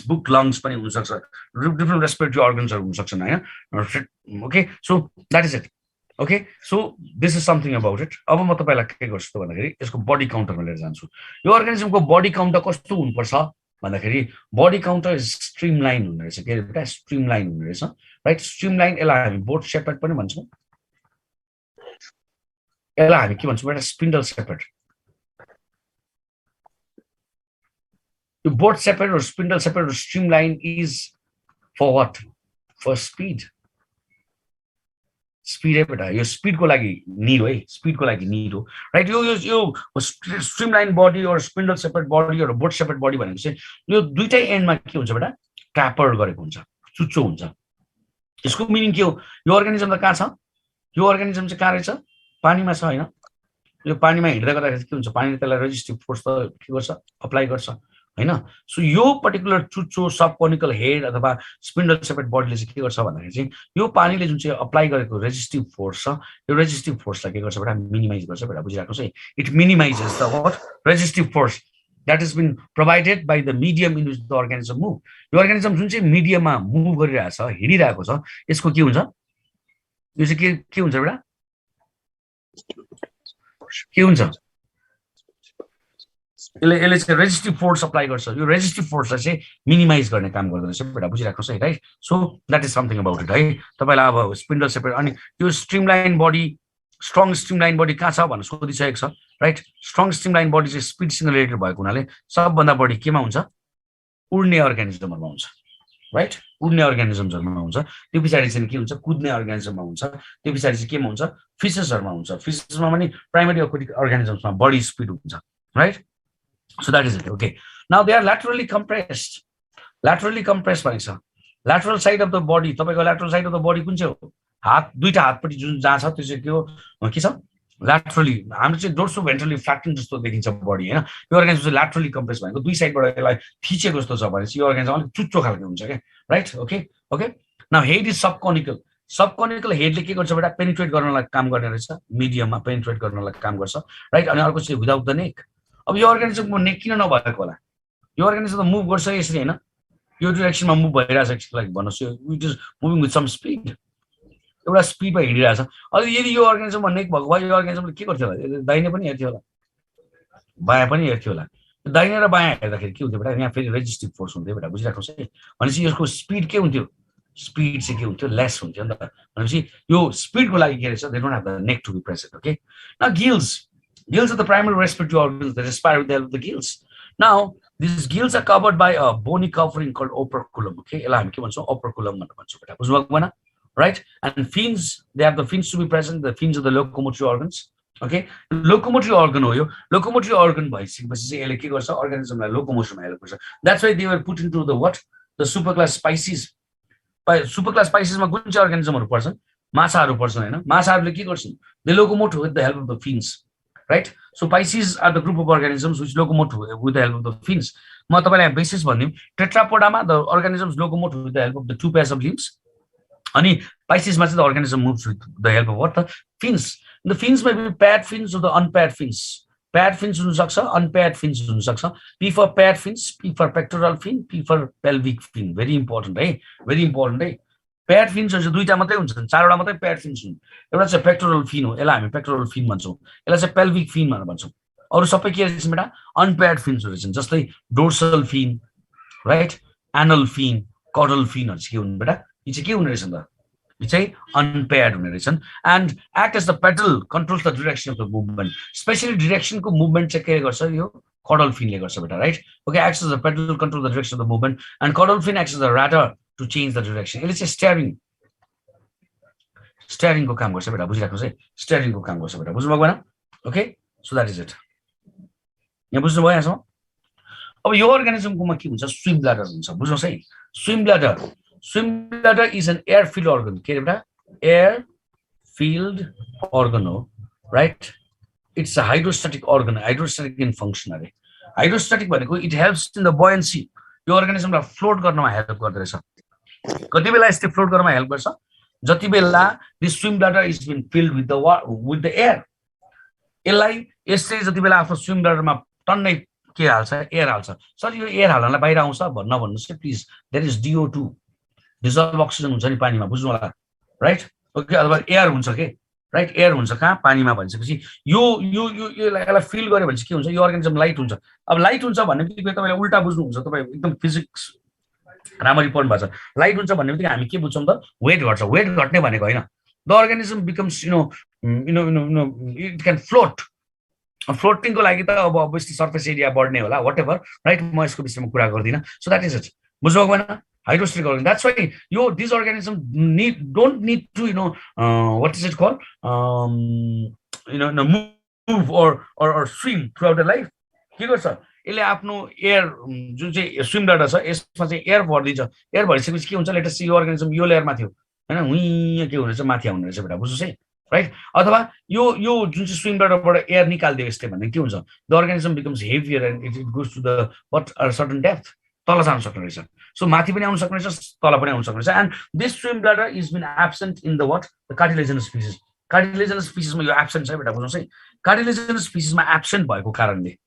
A: बुक लंग्स पनि हुन सक्छ डिफरेंट रेस्पिरेटरी organs हरु हुन सक्छन् हैन okay so that is it okay so this is something about it अब म तपाईलाई के गर्छु त भन्दाखेरि यसको बडी काउन्टरमा लिएर जान्छु यो अर्गानिजमको बडी काउन्टर कस्तो हुनुपर्छ भन्दाखेरि बडी काउन्टर स्ट्रिमलाइन हुने रहेछ के बेटा स्ट्रिमलाइन हुने रहेछ राइट स्ट्रिमलाइन यसलाई हामी बोर्ड सेपरेट पनि भन्छौँ यसलाई हामी के भन्छौँ बेटा स्पिन्डल सेपरेट यो बोर्ड सेपरेट र स्पिन्डल सेपरेट र streamline is for what for speed speed है बेटा यो स्पिडको लागि निड हो है स्पिडको लागि निड हो राइट यो स्ट्रिमलाइन बडी और स्पिन्डल सेपरेट बडी और बोर्ड सेपरेट बडी भनेको चाहिँ यो दुईटै एन्डमा के हुन्छ बेटा ट्यापर गरेको हुन्छ चुच्चो हुन्छ यसको मिनिङ के हो यो अर्गानिजम त कहाँ छ यो अर्गानिजम चाहिँ कहाँ रहेछ पानीमा छ हैन यो पानीमा हिँड्दै गर्दाखेरि के हुन्छ पानीले त्यसलाई रेजिस्टिभ फोर्स त के गर्छ अप्लाई गर्छ हैन सो यो पर्टिकुलर चुच्चो सबकोनिकल हेड अथवा स्पिन्डल सेपरेट बडीले चाहिँ के गर्छ भन्दाखेरि चाहिँ यो पानीले जुन चाहिँ अप्लाई गरेको रेजिस्टिभ फोर्स छ यो रेजिस्टिभ फोर्सलाई के गर्छ बेटा मिनिमाइज गर्छ बेटा बुझिराख्नुस् है it minimises the what resistive force that has been provided by the medium in which the organism move यो अर्गानिजम जुन चाहिँ मिडियममा मुभ गरिरहेछ हिँडिरहेको छ यसको के हुन्छ यो चाहिँ के हुन्छ बेटा के हुन्छ यसले चाहिँ रेजिस्टिभ फोर्स अप्लाई गर्छ यो रेजिस्टिभ फोर्सलाई चाहिँ मिनिमाइज गर्ने काम गर्दो रहेछ बेटा बुझिराख्नुहोस् है right so that is something about it है तपाईँलाई अब स्पिन्डल सेपरेट अनि यो streamline body strong streamline body कहाँ छ भनेर सोधिसकेको छ राइट स्ट्रङ स्ट्रिमलाइन बडी चाहिँ स्पिडसँग रिलेटेड भएको हुनाले सबभन्दा बढी केमा हुन्छ उड्ने अर्गानिजमहरुमा हुन्छ राइट उड्ने अर्गानिजमहरुमा हुन्छ त्यो पछाडी चाहिँ के हुन्छ कुद्ने अर्गानिजममा हुन्छ त्यो पछाडी चाहिँ केमा हुन्छ फिसेसहरुमा हुन्छ फिसेसमा पनि प्राइमरी एक्वाटिक अर्गानिजम्समा बडी स्पिड हुन्छ right so that is it okay now they are laterally compressed भनेको छ lateral side of the body तपाईको lateral side of the body कुन चाहिँ हो हात दुईटा हातपट्टि जुन जहाँ छ त्यो चाहिँ के छ laterally हाम्रो चाहिँ डोर्सो भेन्ट्रली फ्ल्याटेन जस्तो देखिन्छ बडी हैन यो अर्गानिजम चाहिँ laterally compressed भनेको दुई साइडबाट यसलाई थिचेको जस्तो छ भनेपछि यो अर्गानिजम अलिक चुच्चो खालको हुन्छ के right okay now head is subconical हेडले के गर्छ बेटा पेनिट्रेट गर्नलाई काम गर्ने रहेछ मिडियममा पेनिट्रेट गर्नलाई काम गर्छ राइट अनि अर्को चाहिँ विदाउट द नेक अब यो अर्गानिजमको नेक किन नभएको होला यो अर्गानिजम त मुभ गर्छ यसरी हैन यो डाइरेक्सनमा मुभ भइरहेछ लाइक भन्नुस् it is moving with some speed एउटा स्पिडमा हिँडिरहेछ अनि यदि यो अर्गानिजममा नेक भएको भए यो अर्गानिजमले के गर्थ्यो होला दाहिने पनि हेर्थ्यो होला बायाँ पनि हेर्थ्यो होला दाहिने र बायाँ हेर्दाखेरि के हुन्थ्यो बेटा यहाँ फेरि रेजिस्टिभ फोर्स हुन्थ्यो बेटा बुझिराख्नुहोस् है भनेपछि यसको स्पिड के हुन्थ्यो स्पिड चाहिँ के हुन्थ्यो लेस हुन्थ्यो नि त भनेपछि यो स्पिडको लागि के रहेछ they don't have the neck to be present okay now Gills are the primary respiratory organs that respire with the help of the gills. Now, these gills are covered by a bony covering called operculum. Okay, operculum, right? And fins, they have the fins to be present. The fins are the locomotory organs. Okay, locomotory organ, locomotory organ by organism like locomotion. That's why they were put into the what? The superclass species. By superclass species, ma kuncha organism or person, masaharu person, masaharu ke garchhan. They locomote with the help of the fins. Right, so Pisces are the group of organisms which locomote with the help of the fins. म तपाईलाई basis भन्दिम टेट्रापोडामा the organisms locomote with the help of the two pairs of limbs. अनि Piscesमा चाहिँ the organism moves with the help of what? The fins. The fins may be paired fins or the unpaired fins. Paired fins हुन सक्छ, unpaired fins हुन सक्छ. P for paired fins, P for pectoral fin, P for pelvic fin. Very important है, very important है. Paired fins चाहिँ दुईटा मात्रै हुन्छन्, चारवटा मात्रै paired fins हुन्. एउटा चाहिँ pectoral fin हो, यसलाई हामी pectoral fin भन्छौँ. यसलाई चाहिँ pelvic fin भनेर भन्छौँ. अरु सबै के रहेछन् बेटा? Unpaired fins रहेछन्, जस्तै dorsal fin, right? Anal fin, caudal fin हरु के हुन् बेटा? यी चाहिँ के हुने रहेछन् त? यी चाहिँ unpaired हुने रहेछन् and act as the pedal controls the direction of the movement. Especially direction को movement चाहिँ के गर्छ यो caudal fin ले गर्छ बेटा, right? Okay, acts as the pedal control the direction of the movement and caudal fin acts as the rudder to change the direction. It is a steering को काम गर्छ बेटा बुझिराख्नुस् है steering को काम गर्छ बेटा बुझ्नु भएको हैन okay so that is it यहाँ बुझ्नु भयो यहाँसम्म अब यो अर्गानिजमको मा के हुन्छ स्विम ब्ल्याडर हुन्छ बुझ्नुस् है swim bladder is an air filled organ के बेटा एयर फिल्ड अर्गन हो right it's a hydrostatic organ hydrostatic in function अरे हाइड्रोस्टैटिक भनेको it helps in the buoyancy यो अर्गानिजमलाई फ्लोट गर्नमा हेल्प गर्दै रहेछ कति बेला यसले फ्लोट गर्नमा हेल्प गर्छ जति बेला this swim bladder is been filled with the air यसलाई यसले जति बेला आफ्नो स्विम ब्ल्याडरमा टन्नै के हाल्छ एयर हाल्छ सर यो एयर हाल्नलाई बाहिर आउँछ भन्न भन्नुस् है please there is DO2 dissolved oxygen हुन्छ नि पानीमा बुझ्नु होला राइट ओके अथवा एयर हुन्छ के राइट एयर हुन्छ कहाँ पानीमा भनिसकेपछि यो यो यो यसलाई फिल गर्यो भने चाहिँ के हुन्छ यो अर्गानिजम लाइट हुन्छ अब लाइट हुन्छ भन्ने बित्तिकै तपाईँले उल्टा बुझ्नुहुन्छ तपाईँ एकदम फिजिक्स राम्ररी पढ्नु भएको छ लाइट हुन्छ भन्ने बित्तिकै हामी के बुझ्छौँ त वेट घट्छ वेट घट्ने भनेको होइन the organism becomes it can float फ्लोटिङको लागि त अब अभियसली सर्फेस एरिया बढ्ने होला वाट एभर राइट म यसको विषयमा कुरा गर्दिनँ सो द्याट इज इट बुझ्नु भएन हाइड्रोस्टेटिक अर्गानिजम द्याट्स वाइ यो this organism don't need to what is it called move or swim throughout the life के गर्छ यसले आफ्नो एयर जुन चाहिँ स्विम डाटा छ यसमा चाहिँ एयर भरिदिन्छ एयर भरिसकेपछि के हुन्छ लेटेस्ट यो अर्गानिजम यो लेयरमा थियो हैन हुँ के हुनेछ माथि आउने रहेछ बेटा बुझ्नुस् है राइट अथवा यो जुन चाहिँ स्विम डाटाबाट एयर निकाल्दियो यसले भने के हुन्छ the organism becomes heavier and it goes to the what are certain depth तल जान सक्ने रहेछ सो माथि पनि आउन सक्ने रहेछ तल पनि आउन सक्ने रहेछ and this swim data is been absent in the what the cartilaginous species cartilaginous स्पिसिसमा यो एब्सेन्ट छ बेटा बुझ्नुस् है कार्टिलेजिनस स्पिसिसमा एब्सेन्ट भएको कारणले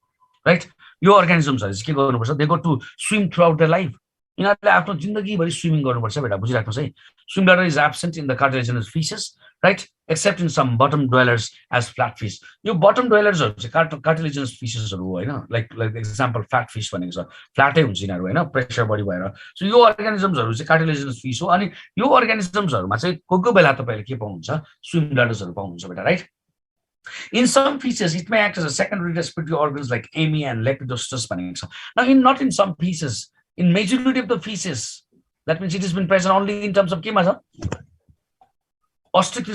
A: राइट यो अर्गानिजम्सहरु चाहिँ के गर्नुपर्छ they go to swim throughout the life यिनीहरूले आफ्नो जिन्दगीभरि स्विमिङ गर्नुपर्छ बेटा बुझिराख्नुहोस् है swim data is absent in the cartilaginous fishes right except in some bottom dwellers as flat fish यो बटम ड्वेलर्सहरु चाहिँ कार्टिलेजिनस फिसेसहरु हो हैन लाइक एक्जाम्पल फ्ल्याट फिस भनेको छ फ्ल्याटै हुन्छ यिनीहरु हैन प्रेसर बढी भएर सो यो अर्गानिजम्सहरु चाहिँ कार्टिलेजिनस फिस हो अनि यो अर्गानिजम्सहरुमा चाहिँ कोही बेला तपाईले के पाउनुहुन्छ स्विम डाटाहरु पाउनुहुन्छ बेटा right In some pieces, it may act as a secondary respiratory organs like AMI and lepidostris. Now, not in some pieces, in majority of the pieces, that means it has been present only in terms of kima, ostrich,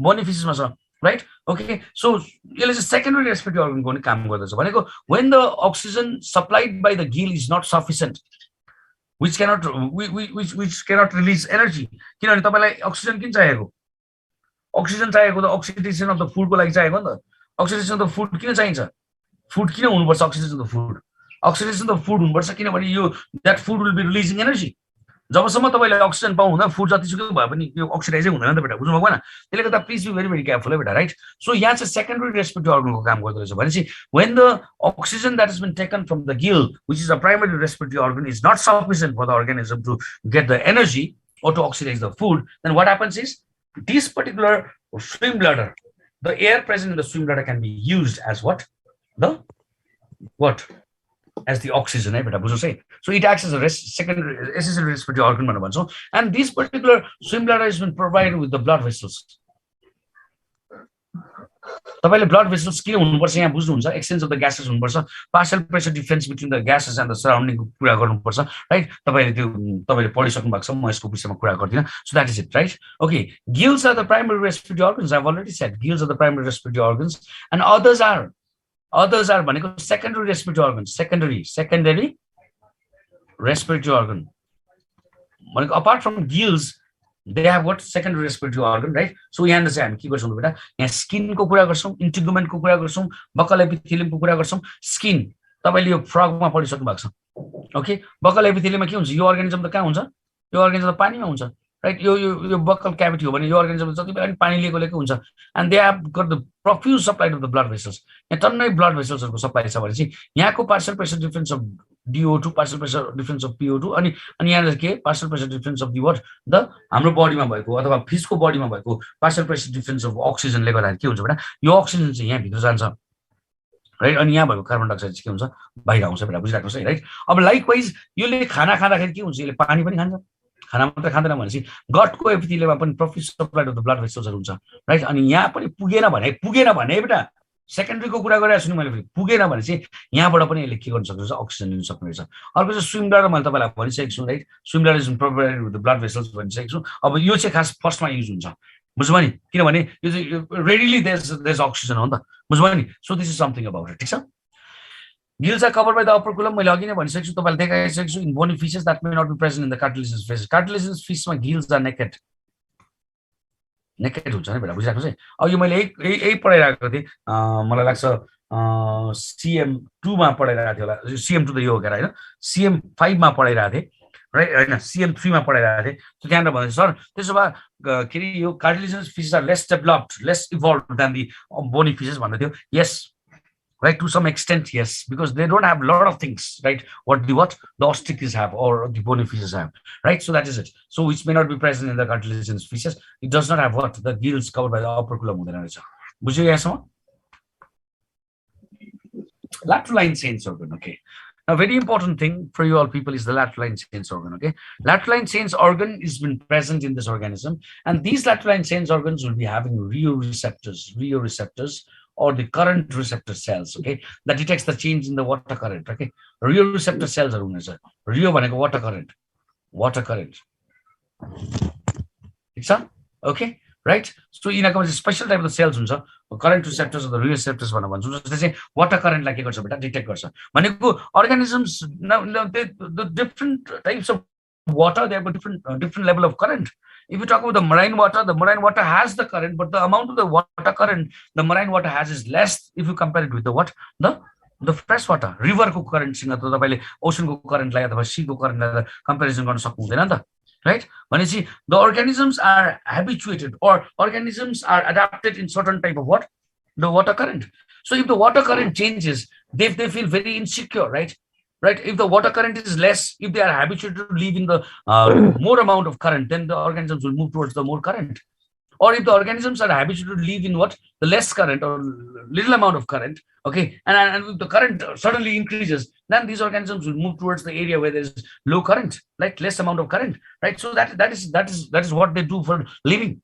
A: bonifices, right? Okay, so it is a secondary respiratory organ going to come with us. When the oxygen supplied by the gill is not sufficient, which cannot release energy, oxygen oxygen चाहिएको त oxidation of the food को लागि चाहिएको नि त oxidation of the food किन चाहिन्छ food किन हुनुपर्छ oxidation of the food हुनुपर्छ किनभने यो that food will be releasing energy जबसम्म तपाईले oxygen पाउनुहुँदा food जतिसुकै भए पनि यो oxidize हुँदैन त बेटा बुझ्नु भएको हैन त्यसले गर्दा please be very careful है बेटा right so यहाँ चाहिँ secondary respiratory organ को काम गर्दै रहेछ भनेपछि when the oxygen that has been taken from the gill which is a primary respiratory organ is not sufficient for the organism to get the energy or to oxidize the food then what happens is this particular swim bladder, the air present in the swim bladder can be used as what? As the oxygen, so it acts as a secondary accessory respiratory organ. And this particular swim bladder has been provided with the blood vessels. तपाईले blood vessels किन हुनुपर्छ यहाँ बुझ्नुहुन्छ exchange of the gases हुनुपर्छ partial pressure difference between the gases and the surrounding को कुरा गर्नुपर्छ right तपाईले पढिसक्नु भएको छ म यसको विषयमा कुरा गर्दिन so that is it right okay gills are the primary respiratory organs I've already said gills are the primary respiratory organs and others are भनेको secondary respiratory organs secondary respiratory organ भनेको apart from gills they have what secondary respiratory organ right so यहाँ चाहिँ हामी के गर्छौं बेटा यहाँ skin को कुरा गर्छौं इंटीगुमेंट को कुरा गर्छौं बकल एपिथेलियम को कुरा गर्छौं स्किन तपाईले यो फ्रग मा पढिसक्नु भएको छ ओके बकल एपिथेलियममा के हुन्छ यो अर्गानिजम त कहाँ हुन्छ यो अर्गानिजम त पानीमा हुन्छ राइट यो बकल क्याभिटी हो भने यो अर्गानिजम जति पनि पानी लिएको हुन्छ and they have got the profuse supply of the blood vessels यहाँ टन्नै ब्लड भेसल्सहरुको सप्लाई छ भने चाहिँ यहाँको partial pressure difference of DO2 partial pressure difference of PO2 अनि यहाँ के partial pressure difference of the what the हाम्रो बडीमा भएको अथवा फिसको बडीमा भएको पार्शियल प्रेशर डिफरेन्स अफ अक्सिजनले गर्दा के हुन्छ बेटा यो अक्सिजन चाहिँ यहाँ भित्र जान्छ राइट अनि यहाँ भएको कार्बन डाइअक्साइड चाहिँ के हुन्छ बाहिर आउँछ बेटा बुझिराख्नुस् है राइट अब लाइकवाइज योले खाना खाँदाखेरि के हुन्छ यसले पानी पनि खान्छ खाना मात्र खाँदैन भनेपछि गटको एपिथेलियममा पनि प्रोफ्युज सप्लाई अफ द ब्लड भेसल्सहरु हुन्छ राइट अनि यहाँ पनि पुगेन भने बेटा सेकेन्डरी को कुरा गरिरहेको छु नि मैले पुगेन भने चाहिँ यहाँबाट पनि यसले के गर्न सक्छ अक्सिजन लिन सक्ने रहेछ अर्को चाहिँ स्विम ब्लाडर मैले तपाईलाई भनिसकेको छु right swim bladder is provided with the blood vessels भनिसकेको छु अब यो चाहिँ खास फर्स्टमा युज हुन्छ बुझ्नु भयो नि किनभने यो चाहिँ रेडिली देयर अक्सिजन हो नि त बुझ्नु भयो नि so this is something about it ठीक छ gills are covered by the operculum मैले अघि नै भनिसकेको छु तपाईलाई देखाइसकेको छु in bony fishes that may not be present in the cartilaginous फिशमा गिल्स आर नेकेड हुन्छ नि बेटा बुझिराख्नुस् है अब यो मैले यही पढाइरहेको थिएँ मलाई लाग्छ CM2 मा पढाइरहेको थियो होला CM2 त यो हो के हैन CM5 मा पढाइरहेको थिएँ राइट हैन CM3 मा पढाइरहेको थिएँ त्यो त्यहाँबाट भन्दै सर त्यसो भए के रे यो cartilaginous fishes are less developed less evolved than the bony fishes भन्दै थियो यस right? To some extent, yes, because they don't have a lot of things, right? What the ostriches have or the bony fishes have, right? So that is it. So which may not be present in the cartilaginous fishes. It does not have what the gills covered by the operculum. बुझ्यो यहाँसम्म? Lateral line chains organ, okay. A very important thing for you all people is the lateral line chains organ, okay. Lateral line chains organ is been present in this organism, and these lateral line chains organs will be having rheoreceptors or the current receptor cells, okay, that detects the change in the water current, okay. Rheoreceptor cells are hunन्छ. Rheo भनेको water current. It's a okay, right? So यिनीहरुको चाहिँ special type of cells हुन्छ, current receptors or the rheoreceptors भनेर भन्छौँ, जसले चाहिँ water current लाई के गर्छ बेटा डिटेक्ट गर्छ. भनेको organisms the different types of water, they have a different level of current. If you talk about the marine water has the current, but the amount of the water current the marine water has is less if you compare it with the what? The fresh water. River को current सँग त तपाईले ocean को current लाई अथवा sea को current लाई comparison गर्न सक्नु हुँदैन नि त, right? भनेपछि the organisms are habituated or organisms are adapted in certain type of what? The water current. So if the water current changes, they feel very insecure, right? Right? If the water current is less, if they are habituated to live in the more amount of current, then the organisms will move towards the more current. Or if the organisms are habituated to live in what? The less current or little amount of current, okay, and if the current suddenly increases, then these organisms will move towards the area where there is low current, like less amount of current, right? So that is what they do for living.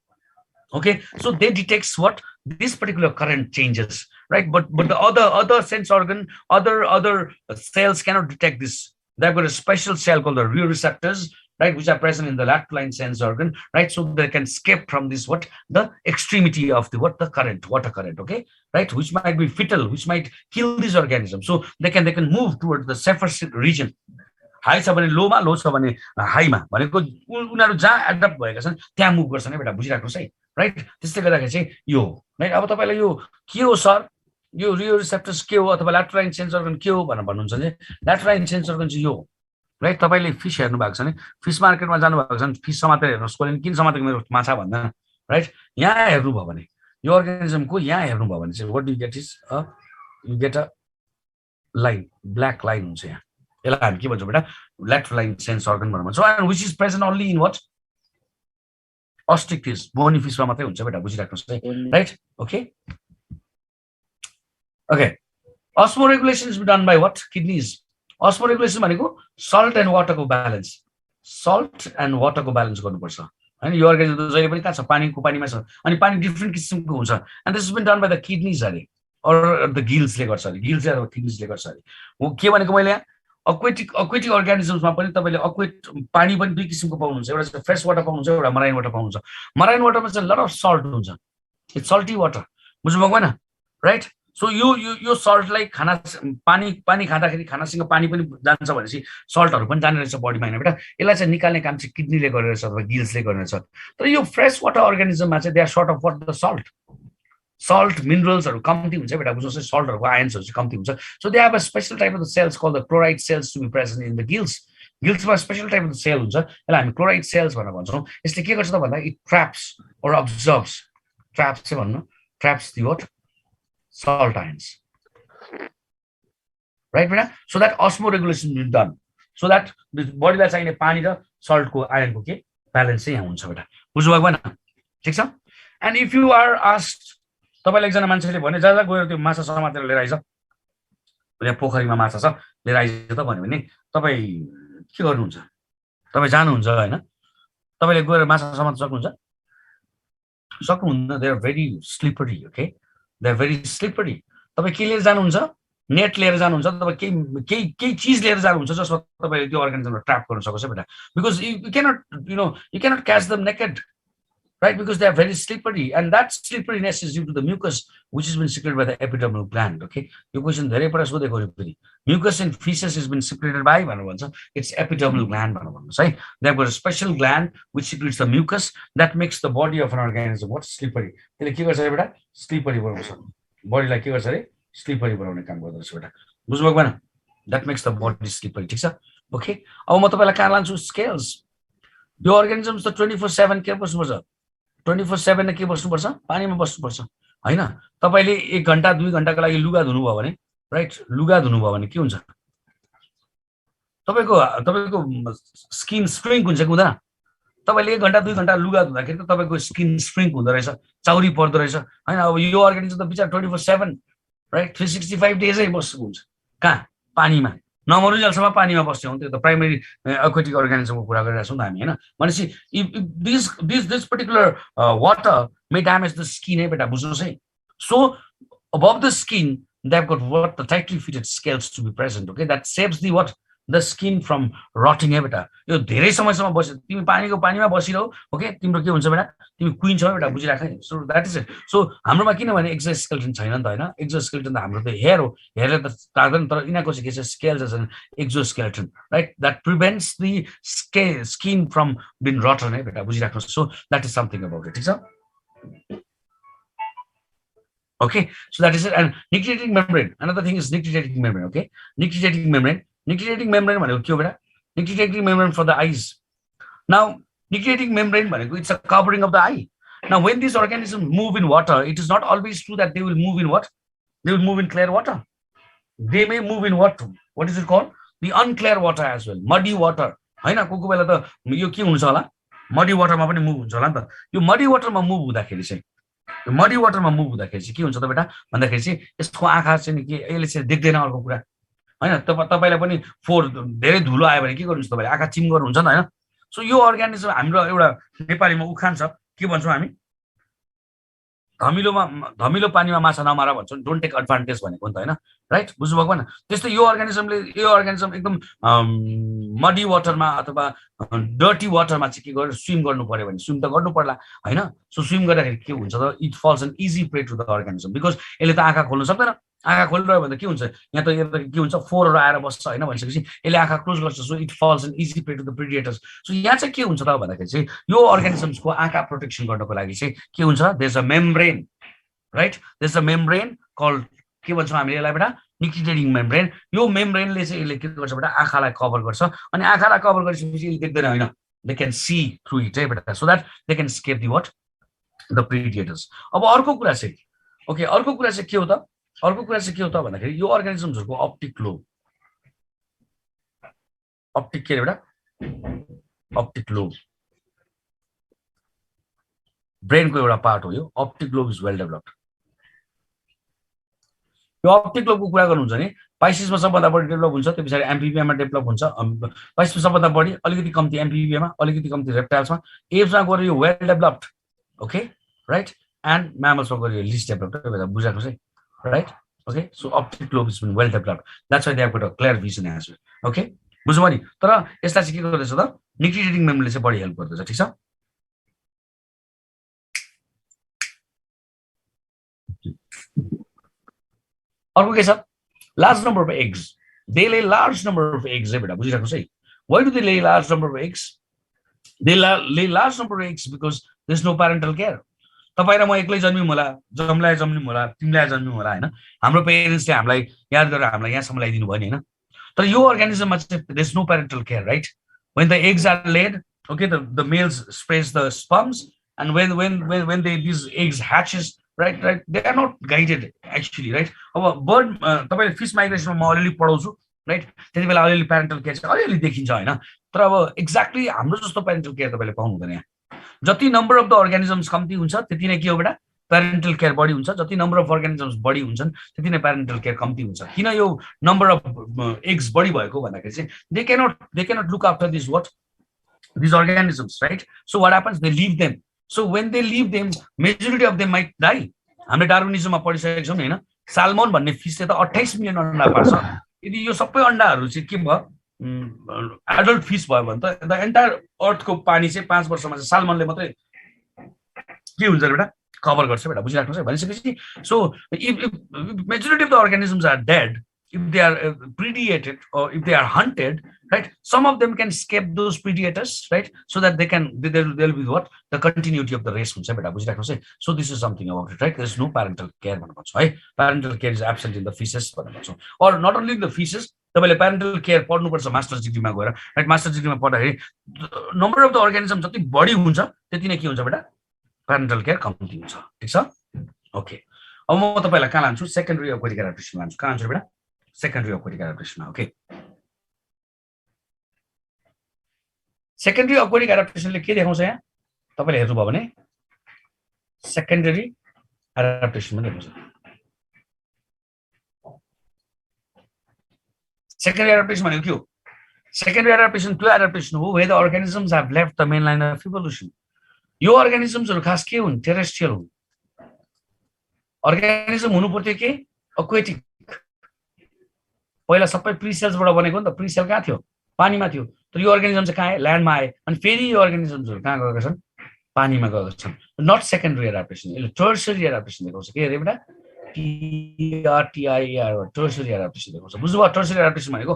A: Okay, so they detects what this particular current changes, right? But the other sense organ, other cells cannot detect this. They've got a special cell called the rheoreceptors, right, which are present in the lateral line sense organ, right? So they can escape from this what the extremity of the what the current, water current, okay, right, which might be fatal, which might kill this organism. So they can move towards the safer region. High छ भने लोमा, लो छ भने हाईमा, भनेको उनीहरु जहाँ adapt भएका छन् त्यहाँ मुभ गर्छन् है बेटा, बुझिराख्नुस् है, राइट? त्यसले गर्दाखेरि चाहिँ यो राइट. अब तपाईलाई यो के हो सर, यो रियोरिसेप्टर्स के हो अथवा ल्याटरल लाइन सेन्स अर्गन के हो भनेर भन्नुहुन्छ भने ल्याटरल लाइन सेन्स अर्गन चाहिँ यो हो, राइट? तपाईले फिश हेर्नु भएको छ नि, फिश मार्केटमा जानु भएको छ भने फिश समातेर हेर्नुस्, कोले किन समातेको मेरो माछा भन्दैन, राइट? यहाँ हेर्नु भयो भने यो अर्गानिजमको यहाँ हेर्नु भयो भने चाहिँ what do you get is you get a line, black line हुन्छ यहाँ. यसलाई हामी के भन्छौँ बेटा? ल्याटरल लाइन सेन्स अर्गन भनेर भन्छौँ, and which is present only in what? Ostrich fish, bony फिशमा मात्रै हुन्छ बेटा, बुझिराख्नुस् है, right? Okay okay. Osmoregulation is done by what? Kidneys. Osmoregulation भनेको salt and water को balance, salt and water को balance गर्नुपर्छ हैन. यो अर्गानिजम जहिले पनि कहाँ छ? पानीको पानीमा छ, अनि पानी डिफरेन्ट किसिमको हुन्छ, and this has been done by the kidneys अरे, or the gills ले गर्छ अरे, gills अथवा kidneys ले गर्छ अरे. हो के भनेको मैले यहाँ aquatic organismsमा पनि तपाईले aquatic पानी पनि दुई किसिमको पाउनुहुन्छ, एउटा चाहिँ फ्रेश वाटर पाउनुहुन्छ, एउटा मराइन वाटर पाउनुहुन्छ. मराइन वाटरमा चाहिँ लट अफ सल्ट हुन्छ, इट्स सल्टी वाटर, बुझ्नु भएको हैन, राइट? सो यो सल्टलाई खाना पानी खाँदाखेरि खानासँग पानी पनि जान्छ भनेपछि सल्टहरु पनि जाने रहेछ बडीमा हैन बेटा. यसलाई चाहिँ निकाल्ने काम चाहिँ किडनीले गरिरहेछ अथवा गिल्सले गरिरहेछ. तर यो फ्रेश वाटर अर्गानिजममा चाहिँ they are short of what the salt mineralsहरु कम्ती हुन्छ बेटा, बुझ्नुस्, सल्टहरुको आयन्सहरु चाहिँ कम्ती हुन्छ. So they have a special type of the cells called the chloride cells to be present in the गिल्समा special type of the cell हुन्छ, यसलाई हामी क्लोराइड सेल्स भनेर भन्छौँ. यसले के गर्छ त भन्दा इट ट्र्याप्स और अब्जर्भ्स, ट्र्याप्स चाहिँ भन्नु, traps the what? Salt ions, right बेटा? So that osmoregulation is done, so that the body लाई चाहिने पानी र salt को आयन को के ब्यालेन्स चाहिँ यहाँ हुन्छ बेटा, बुझ्नु भएको भएन? ठीक छ. And if you are asked, तपाईलाई एकजना मान्छेले भने जा गएर त्यो माछा समातेर लिएर आइज, यहाँ पोखरीमा माछा छ लिएर आइज त भन्यो भने तपाई के गर्नुहुन्छ? तपाई जानुहुन्छ हैन, तपाईले गएर माछा समात्न सक्नुहुन्छ? सक्नुहुन्न. They are very slippery, okay, they are very slippery. तपाई के लिएर जानुहुन्छ? नेट लिएर जानुहुन्छ, तपाई केही चीज लिएर जानुहुन्छ जसमा तपाईले त्यो अर्गानिजमलाई ट्र्याप गर्न सकोस् बेटा, because you cannot catch them naked, right? Because they are very slippery, and that slipperiness is due to the mucus which has been secreted by the epidermal gland. Okay, यो क्वेशन धेरै पटक सोधेको हो फेरि. Mucus in feces has been secreted by भनेर भन्छ, it's epidermal gland भनेर भन्नुस् है. They have got a special gland which secretes the mucus that makes the body of an organism what? Slippery. त्यसले के गर्छ बेटा? स्लिपरी बनाउँछ बडीलाई. के गर्छ रे? स्लिपरी बनाउने काम गर्दछ बेटा, बुझ्नु भएको भएन? That makes the body slippery. ठीक छ. ओके, अब म तपाईलाई कहाँ लान्छु? स्केल्स. यो अर्गानिजम्स त 24/7 के बस्नुपर्छ? 24/7 के बस्नुपर्छ? पानीमा बस्नुपर्छ हैन. तपाईले 1 घण्टा 2 घण्टाको लागि लुगा धुनु भयो भने राइट लुगा धुनुभयो भने के हुन्छ तपाईको स्किन स्ट्रिङ्क हुन्छ कि हुँदैन तपाईले 1 घण्टा 2 घण्टा लुगा धुँदाखेरि त तपाईको स्किन स्ट्रिङ्क हुँदो रहेछ चाउरी पर्दो रहेछ हैन अब यो अर्गानिजम त बिचार 24/7 राइट 365 डेजै बसेको हुन्छ कहाँ पानीमा नमरुन्जेलसम्म पानीमा बस्ने हो त्यो त प्राइमरी एक्वाटिक अर्गानिजमको कुरा गरिरहेछौँ त हामी हैन भनेपछि this particular water may damage the skin है बेटा बुझ्नुस् है so above the skin they've got what the tightly fitted scales to be present okay that saves the skin from rotting है बेटा यो धेरै समयसम्म बस्यो तिमी पानीमा बसिरौ ओके तिम्रो के हुन्छ बेटा तिमी क्वीन छौ बेटा बुझिराख है so that is it so हाम्रोमा किनभने एक्जोस्केलेटन छैन नि त हैन एक्जोस्केलेटन त हाम्रो त हेयर हो हेयरले त ताग्दैन तर यिनीको चाहिँ के छ scales as an exoskeleton right that prevents the skin from been rotten है बेटा बुझिराख्नुस् so that is something about it ठीक छ okay so that is it and nictitating membrane another thing is nictitating membrane okay nictitating membrane भनेको के हो बेटा nictitating membrane for the eyes now nictitating membrane भनेको it's a covering of the eye now when these organisms move in water it is not always true that they will move in what they will move in clear water they may move in what is it called the unclear water as well muddy water हैन कोही बेला त यो के हुन्छ होला muddy water मा पनि मुभ हुन्छ होला नि त यो muddy water मा मुभ हुँदाखेरि चाहिँ मडी वाटरमा मुभ हुँदाखेरि चाहिँ के हुन्छ त बेटा भन्दाखेरि चाहिँ यसको आँखा चाहिँ के यसले चाहिँ देख्दैन अर्को कुरा हैन तपाईलाई पनि धेरै धुलो आयो भने के गर्नुहुन्छ तपाईले आँखा चिम गर्नुहुन्छ नि हैन सो यो अर्गानिजम हाम्रो एउटा नेपालीमा उखान छ के भन्छौँ हामी धमिलो पानीमा माछा नमारा भन्छौँ डोन्ट टेक एडभान्टेज भनेको नि त हैन राइट बुझ्नुभएको भएन त्यस्तै यो अर्गानिजम एकदम मडी वाटरमा अथवा डर्टी वाटरमा चाहिँ के गरेर स्विम गर्नु पर्यो भने स्विम त गर्नु पर्ला हैन सो स्विम गर्दाखेरि के हुन्छ त it falls an easy prey to the organism because यसले त आँखा खोल्न सक्दैन आँखा खोलिरह्यो भने त के हुन्छ यहाँ त के हुन्छ फोरहरु आएर बस्छ हैन भनेपछि यसले आँखा क्लोज गर्छ so it falls an easy prey to the predators so यहाँ चाहिँ के हुन्छ त भन्दाखेरि चाहिँ यो अर्गानिजम्सको आँखा प्रोटेक्सन गर्नको लागि चाहिँ के हुन्छ there is a membrane right there is a membrane called के भन्छौँ हामीले यसलाई बेटा निक्टिटेटिङ मेम्ब्रेन यो मेम्ब्रेनले चाहिँ यसले के गर्छ बेटा आँखालाई कभर गर्छ अनि आँखालाई कभर गरेपछि यसले देख्दैन हैन they can see through it है बेटा so that they can escape the what the predators अब अर्को कुरा चाहिँ ओके अर्को कुरा चाहिँ के हो त भन्दाखेरि यो अर्गानिजम्सहरुको अप्टिक लोब अप्टिक के बेटा अप्टिक लोब ब्रेनको एउटा पार्ट हो यो optic lobe is well developed यो अप्टिक लोबको कुरा गर्नुहुन्छ भने पाइसिसमा सबभन्दा बढी डेभलप हुन्छ त्यो पछाडि एम्फिबियामा डेभलप हुन्छ पाइसिसमा सबभन्दा बढी अलिकति कम्ती एम्फिबियामा अलिकति कम्ती रेप्टाइल्समा एप्समा गएर यो well developed okay right and म्यामल्समा गएर यो लिस्ट डेभलप्ड बुझाएको चाहिँ right okay so optic lobe is been well developed that's why they have got a clear vision as well okay बुझ्नुभयो नि तर यसलाई चाहिँ के गर्दैछ त निक्टिटेटिङ मेम्ब्रेनले चाहिँ बढी हेल्प गर्दैछ ठीक छ अर्को के छ large number of eggs they ले लार्ज नम्बर अफ एग्स है बेटा बुझिराख्नुस् है why do they lay large number of eggs they lay large number of eggs because there is no parental care तपाईं र म एक्लै जन्मियौं होला जमलाई जन्मियौं होला तिमीलाई जन्मियौं होला हैन हाम्रो पेरेन्ट्सले हामीलाई याद गरेर हामीलाई यहाँसम्म ल्याइदिनु भयो नि हैन तर यो अर्गानिजममा चाहिँ there is no parental care right when the eggs are laid okay the males sprays the sperms and when these eggs hatches right they are not guided actually right अब बर्ड तपाईले फिश माइग्रेसनमा म अलिअलि पढाउँछु right त्यतिबेला अलिअलि parental care चाहिँ अलिअलि देखिन्छ हैन तर अब एक्ज्याक्टली हाम्रो जस्तो पेरेन्टल केयर तपाईले पाउनु हुँदैन यहाँ जति नम्बर अफ द अर्गानिजम्स कम्ती हुन्छ त्यति नै के हो बेटा पेरेन्टल केयर बढी हुन्छ जति नम्बर अफ अर्गानिजम्स बढी हुन्छन् त्यति नै पेरेन्टल केयर कम्ती हुन्छ किन यो नम्बर अफ एग्स बढी भएको भन्दाखेरि चाहिँ they cannot look after these organisms right so what happens they leave them so when they leave them majority of them might die हामीले डार्विनिजममा पढिसकेका छौं हैन साल्मन भन्ने फिसले त 28 मिलियन अण्डा पार्छ यदि यो सबै अण्डाहरू चाहिँ के भयो एडल्ट फिश भयो भने त द एन्टायर अर्थको पानी चाहिँ 5 वर्षमा चाहिँ साल्मनले मात्रै के हुन्छ बेटा कभर गर्छ बेटा बुझिराख्नुस् है भनिसकेपछि so if majority of the organisms are dead if they are predated or if they are hunted right some of them can escape those predators right so that they'll be what the continuity of the race हुन्छ बेटा बुझिराख्नुस् है so this is something about it right there is no parental care भन्नु भन्छ है parental care is absent in the fishes भन्नु भन्छ or not only in the fishes तपाईले पेरेन्टल केयर पढ्नुपर्छ मास्टर्स डिग्रीमा गएर राइट मास्टर्स डिग्रीमा पढ्दाखेरि नम्बर अफ द अर्गानिजम जति बढी हुन्छ त्यति नै के हुन्छ बेटा पेरेन्टल केयर कम्ती हुन्छ ठीक छ ओके अब म तपाईलाई कहाँ लान्छु सेकेन्डरी एक्वाटिक एडाप्टेसन लान्छु कहाँ लान्छु बेटा सेकेन्डरी aquatic adaptationमा ओके सेकेन्डरी aquatic adaptationले के देखाउँछ यहाँ तपाईले हेर्नु भयो भने सेकेन्डरी एडाप्टेसन पनि देखाउँछ सेकेन्डरी एडाप्टेसन भनेको के हो सेकेन्डरी एडाप्टेसन त्यो एडाप्टेसन हो where the organisms have left the main line of evolution यो अर्गानिजम्सहरु खास के हुन् टेरेस्ट्रियल हुन् अर्गानिजम हुनु पर्थ्यो के एक्वेटिक पहिला सबै प्रिसेल्सबाट बनेको नि त प्रिसेल कहाँ थियो पानीमा थियो तर यो अर्गानिजम चाहिँ कहाँ आए ल्यान्डमा आए अनि फेरि यो अर्गानिजम्सहरु कहाँ गएका छन् पानीमा गएका छन् नट सेकेन्डरी एडाप्टेसन यसले टर्सरी एडाप्टेसन देखाउँछ के अरे बेटा TRTIER टर्सरी एडाप्टेसन देखाउँछ बुझ्नुभयो टर्सरी एडाप्टेसन भनेको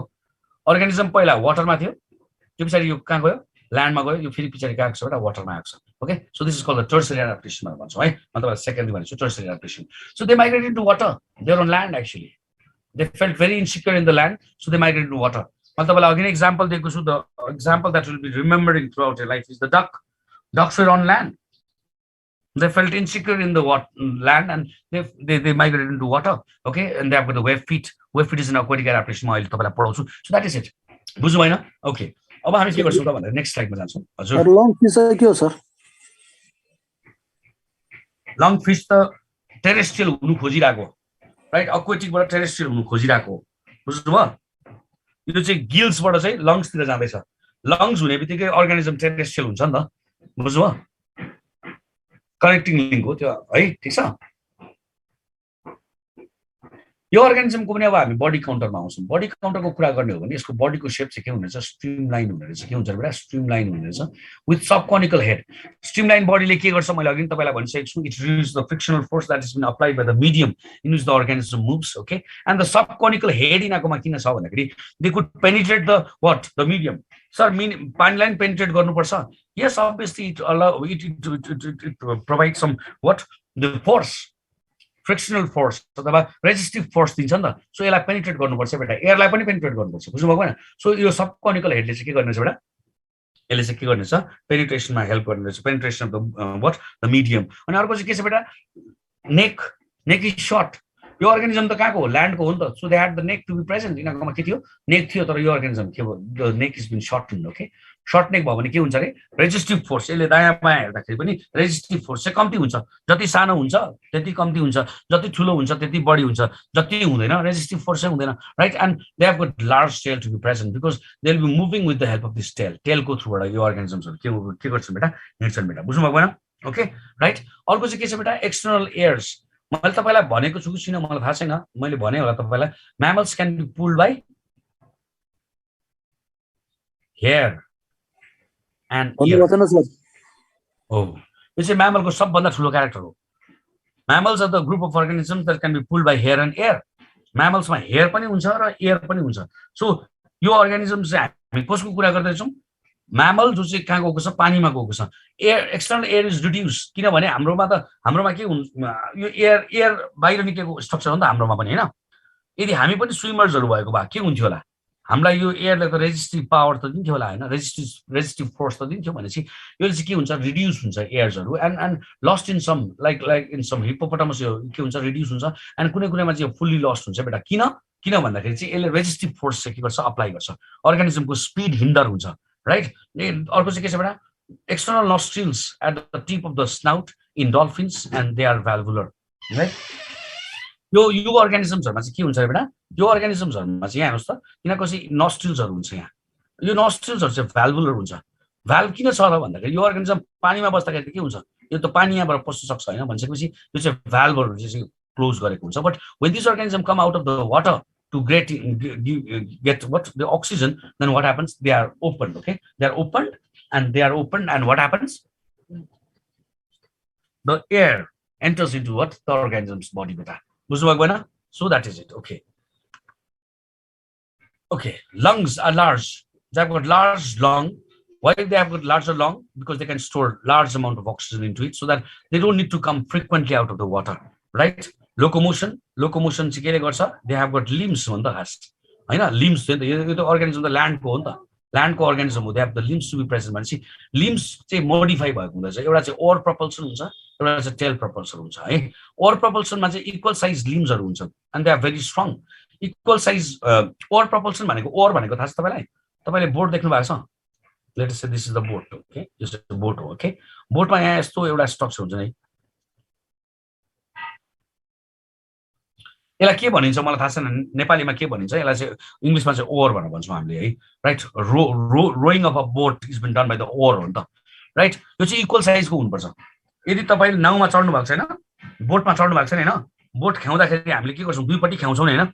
A: अर्गानिजम पहिला वाटरमा थियो त्यो पछाडि यो कहाँ गयो ल्यान्डमा गयो यो फेरि पछाडि गएको छ बेटा वाटरमा आएको छ okay so this is called the tertiary adaptation भनेर भन्छौँ है म तपाईलाई सेकेन्डरी भनेछु tertiary adaptation so they migrated to water they are on land actually they felt very insecure in the land so they migrated to water म तपाईलाई अघि नै एक्जाम्पल दिएको छु the example that will be remembering throughout your life is the ducks were on land they felt insecure in the land and they migrated into water okay and they have got the web feet is an aquatic adaptation ma अहिले तपाईलाई पढाउँछु so that is it बुझ्नु भएन okay अब हामी के गर्छौँ त भन्दा नेक्स्ट स्लाइडमा जान्छौँ हजुर
C: लङ फिस के हो सर
A: लङ फिस त टेरेस्ट्रियल हुनु खोजिरहेको राइट एक्वेटिकबाट टेरेस्ट्रियल हुनु खोजिरहेको बुझ्नुभयो यो चाहिँ गिल्सबाट चाहिँ लङ्सतिर जाँदैछ लङ्स हुने बित्तिकै अर्गानिजम टेरेस्ट्रियल हुन्छ नि त बुझ्नुभयो कनेक्टिङ लिङ्क हो त्यो है ठिक छ यो अर्गानिजमको पनि अब हामी बडी काउन्टरमा आउँछौँ बडी काउन्टरको कुरा गर्ने हो भने यसको बडीको शेप चाहिँ के हुनेछ स्ट्रिमलाइन हुने रहेछ के हुन्छ बेटा स्ट्रिमलाइन हुने रहेछ विथ सबकनिकल हेड स्ट्रिमलाइन बडीले के गर्छ मैले अघि तपाईलाई भनिसकेको छु it reduce the frictional force that is been applied by the medium in which the organism moves okay and the subconical head यिनीहरूकोमा किन छ भन्दाखेरि they could penetrate the what the medium sir पानीलाई पेनिट्रेट गर्नुपर्छ yes obviously it provide some what the force frictional force अथवा resistive force दिन्छ नि त सो यसलाई पेनिट्रेट गर्नुपर्छ बेटा एयरलाई पनि पेनिट्रेट गर्नुपर्छ बुझ्नुभएको होइन सो यो सबकनिकल हेडले चाहिँ के गर्नेछ बेटा यसले चाहिँ के गर्नेछ पेनिट्रेसनमा हेल्प गर्नेछ penetration of the what the medium अनि अर्को चाहिँ के छ बेटा नेक इज सर्ट यो अर्गानिजम त कहाँको हो ल्यान्डको हो नि त so they had the neck to be present यिनीहरूकोमा के थियो नेक थियो तर यो अर्गानिजम के भयो the neck is been short okay short neck भयो भने के हुन्छ अरे रेजिस्टिभ फोर्स यसले दायाँ बायाँ हेर्दाखेरि पनि रेजिस्टिभ फोर्स चाहिँ कम्ती हुन्छ जति सानो हुन्छ त्यति कम्ती हुन्छ जति ठुलो हुन्छ त्यति बढी हुन्छ जति हुँदैन रेजिस्टिभ फोर्स चाहिँ हुँदैन right and they have got large tail to be present because they will be moving with the help of this टेलको थ्रुबाट यो अर्गानिजम्सहरू के गर्छन् बेटा हिँड्छन् बेटा बुझ्नुभएको भएन ओके राइट अर्को चाहिँ के छ बेटा एक्सटर्नल एयर्स मैले तपाईँलाई भनेको छु कि छैन मलाई थाहा छैन मैले भने होला तपाईँलाई mammals can be pulled by hair and हो यो चाहिँ म्यामलको सबभन्दा ठुलो क्यारेक्टर हो mammals are the group of organisms that can be pulled by hair and ear म्यामल्समा हेयर पनि हुन्छ र एयर पनि हुन्छ सो यो अर्गानिजम चाहिँ हामी कसको कुरा गर्दैछौँ म्यामल जो चाहिँ कहाँ गएको छ पानीमा गएको छ air external air is reduce किनभने हाम्रोमा के हुन्छ यो एयर बाहिर निस्केको स्ट्रक्चर हो नि त हाम्रोमा पनि होइन यदि हामी पनि स्विमर्सहरू भएको भए के हुन्थ्यो होला हामीलाई यो एयरले त रेजिस्टिभ पावर त दिन्थ्यो होला होइन रेजिस्टिभ फोर्स त दिन्थ्यो भनेपछि यो चाहिँ के हुन्छ रिड्युस हुन्छ एयर्सहरू and lost in some like in some hippopotamus यो के हुन्छ रिड्युस हुन्छ एन्ड कुनै कुनैमा चाहिँ फुल्ली लस्ट हुन्छ बेटा किन भन्दाखेरि चाहिँ यसले रेजिस्टिभ फोर्स चाहिँ के गर्छ अप्लाई गर्छ अर्गानिजमको स्पिड हिन्डर हुन्छ राइट अर्को चाहिँ के छ बेटा external nostrils at the tip of the snout in dolphins and they are valvular right यो अर्गानिजम्सहरुमा चाहिँ के हुन्छ बेटा यो अर्गानिजम्सहरुमा चाहिँ यहाँ हेर्नुस् त यिनीहरूको चाहिँ नोस्ट्रिल्सहरु हुन्छ यहाँ यो नोस्ट्रिल्सहरु चाहिँ भ्याल्भुलर हुन्छ भ्याल्भ किन छ र भन्दाखेरि यो अर्गानिजम पानीमा बस्दाखेरि के हुन्छ यो त पानी यहाँबाट पस्न सक्छ हैन भनिसकेपछि यो चाहिँ भ्याल्भहरु चाहिँ क्लोज गरेको हुन्छ but when this organism come out of the water to get what the oxygen, then what happens? They are opened, okay? They are opened and what happens? The air enters into what? The organism's body beta. So that is it, okay. Okay, lungs are large. They have got large lung. Why they have got larger lung? Because they can store large amount of oxygen into it so that they don't need to come frequently out of the water, right? Locomotion चाहिँ केले गर्छ they have got limbs हो नि त खास हैन limbs थियो नि त यो त अर्गानिजम त ल्यान्डको हो नि त ल्यान्डको अर्गानिजम हो they have the limbs to be present भनेपछि लिम्स चाहिँ मोडिफाई भएको हुँदैछ एउटा चाहिँ ओर प्रपल्सन हुन्छ एउटा चाहिँ टेल प्रपल्सन हुन्छ है ओर प्रपल्सनमा चाहिँ इक्वल साइज लिम्सहरु हुन्छ and they are very strong equal size or proportion भनेको ओर भनेको थाहा छ तपाईलाई तपाईले बोर्ड देख्नु भएको छ let us say this is the board okay this is the board okay बोर्डमा यहाँ यस्तो एउटा स्ट्रक्चर हुन्छ नि यसलाई के भनिन्छ मलाई थाहा छैन नेपालीमा के भनिन्छ यसलाई चाहिँ इंग्लिशमा चाहिँ ओर भनेर भन्छौँ हामीले है right rowing of a boat is been done by the oar हो नि त राइट यो चाहिँ इक्वल साइजको हुनुपर्छ यदि तपाईले नाउमा चढ्नु भएको छैन बोटमा चढ्नु भएको छैन हैन बोट ख्याउँदाखेरि हामीले के गर्छौँ दुईपट्टि ख्याउँछौँ नि हैन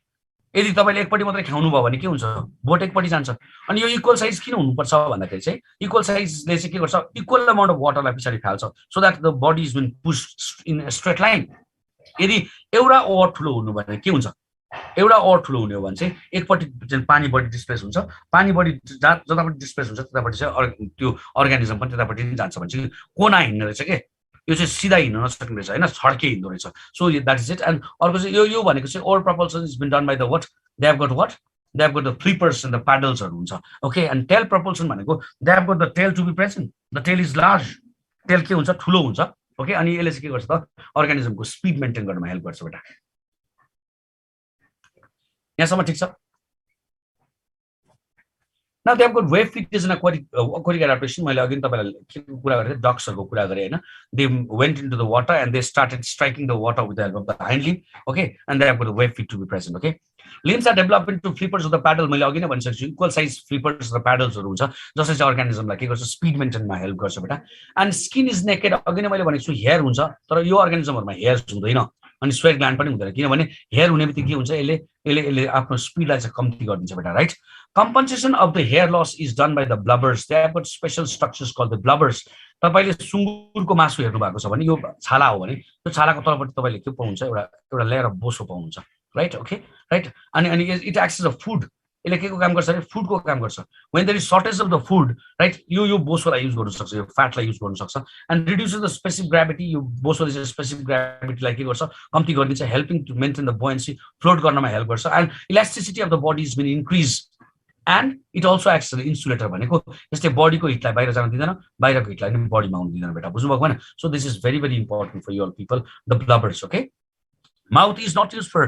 A: यदि तपाईले एकपट्टि मात्रै ख्याउनु भयो भने के हुन्छ बोट एकपट्टि जान्छ अनि यो इक्वल साइज किन हुनुपर्छ भन्दाखेरि चाहिँ इक्वल साइजले चाहिँ के गर्छ इक्वल अमाउन्ट अफ वाटरलाई पछाडि फाल्छ so that the body is been pushed in a straight line यदि एउटा ओर ठुलो हुनु भने के हुन्छ एउटा ओर ठुलो हुने हो भने चाहिँ एकपट्टि पानी बढी डिस्प्लेस हुन्छ पानी बढी जतापट्टि डिस्प्लेस हुन्छ त्यतापट्टि चाहिँ त्यो अर्गानिजम पनि त्यतापट्टि जान्छ भने चाहिँ कोना हिँड्ने रहेछ के यो चाहिँ सिधा हिँड्न नसक्ने रहेछ हैन छड्के हिँड्दो रहेछ so that is it and अर्को चाहिँ यो भनेको चाहिँ oar propulsion is been done by the what they have got the flippers and the प्याडल्सहरु हुन्छ ओके एन्ड टेल प्रपोल्सन भनेको they have got the tail to be present the tail is large tail के हुन्छ ठुलो हुन्छ okay अनि यसले चाहिँ के गर्छ त अर्गानिजमको स्पिड मेन्टेन गर्नमा हेल्प गर्छ बेटा यहाँसम्म ठिक छ Now they have got wave feet is an aquatic adaptation. मैले अघि तपाईलाई कुरा गरे डक्सहरुको कुरा गरे हैन they went into the water and they started striking the water with the help of the hind limb okay and they have got the wave feet to be present okay limbs are developed into flippers of the paddle मैले अघि नै भनिसकेछु equal size flippers र प्याडल्सहरु हुन्छ जसले चाहिँ अर्गानिजमलाई के गर्छ speed मेन्टेनमा help गर्छ बेटा एन्ड स्किन इज नेकेड अघि नै मैले भनेको छु हेयर हुन्छ तर यो अर्गानिजमहरुमा हेयर हुँदैन अनि स्वेट ग्ल्यान्ड पनि हुँदैन किनभने हेयर हुने बित्तिकै के हुन्छ यसले आफ्नो स्पिडलाई चाहिँ कम्ती गरिदिन्छ बेटा right compensation of the hair loss is done by the blubbers they have got special structures called the blubbers तपाईले सुँगुरको मासु हेर्नु भएको छ भने यो छाला हो भने त्यो छालाको तलपट्टि तपाईले के पाउनुहुन्छ एउटा लेयर अफ बोसो पाउनुहुन्छ राइट ओके राइट अनि it acts as a food यसले के को काम गर्छ रे फुडको काम गर्छ when there is shortage of the food right यो बोसोलाई युज गर्न सक्छ यो फ्याटलाई युज गर्न सक्छ and reduces the specific gravity यो बोसोले चाहिँ स्पेसिफिक ग्राभिटीलाई के गर्छ कम्ती गरिदिन्छ helping to maintain the buoyancy float गर्नमा हेल्प गर्छ and elasticity of the body has been increased and it also acts as an insulator भनेको जस्तै बडीको हिटलाई बाहिर जान दिदैन बाहिरको हिटलाई नि बडीमा आउन दिदैन बेटा बुझ्नु भएको हैन so this is very important for you all people the blubbers okay mouth is not used for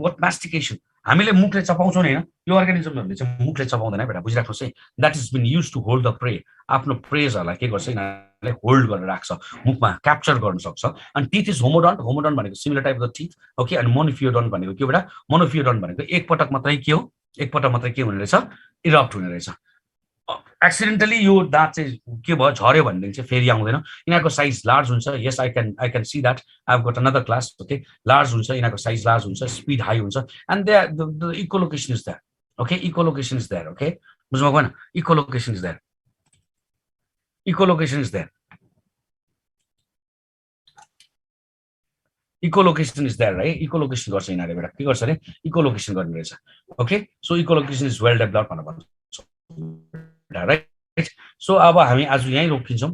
A: what mastication हामीले मुखले चपाउँछौं नि हैन यो अर्गानिजमहरुले चाहिँ मुखले चपाउँदैन बेटा बुझिराख्नुस् है that is been used to hold the prey आफ्नो प्रेजहरुलाई के गर्छ यिनीहरुले होल्ड गरेर राख्छ मुखमा क्याप्चर गर्न सक्छ अनि टीथ इज होमोडन्ट भनेको similar type of the teeth okay अनि मोनोफियोडन्ट भनेको के बेटा मोनोफियोडन्ट भनेको एकपटक मात्रै के हुने रहेछ इरप्ट हुने रहेछ एक्सिडेन्टली यो दाँत चाहिँ के भयो झर्यो भनेदेखि चाहिँ फेरि आउँदैन यिनीहरुको साइज लार्ज हुन्छ yes I can see that I have got another class okay large हुन्छ यिनीहरुको साइज लार्ज हुन्छ स्पिड हाई हुन्छ and the echolocation is there okay echolocation is there okay बुझ्नु भएको हैन echolocation is there echolocation is there है echolocation गर्छ यिनीहरुले बेटा के गर्छ रे इकोलोकेसन गर्ने रहेछ okay so echolocation is well developed भनेर भन्छ राइट सो अब हामी आज यही रोकिन्छौं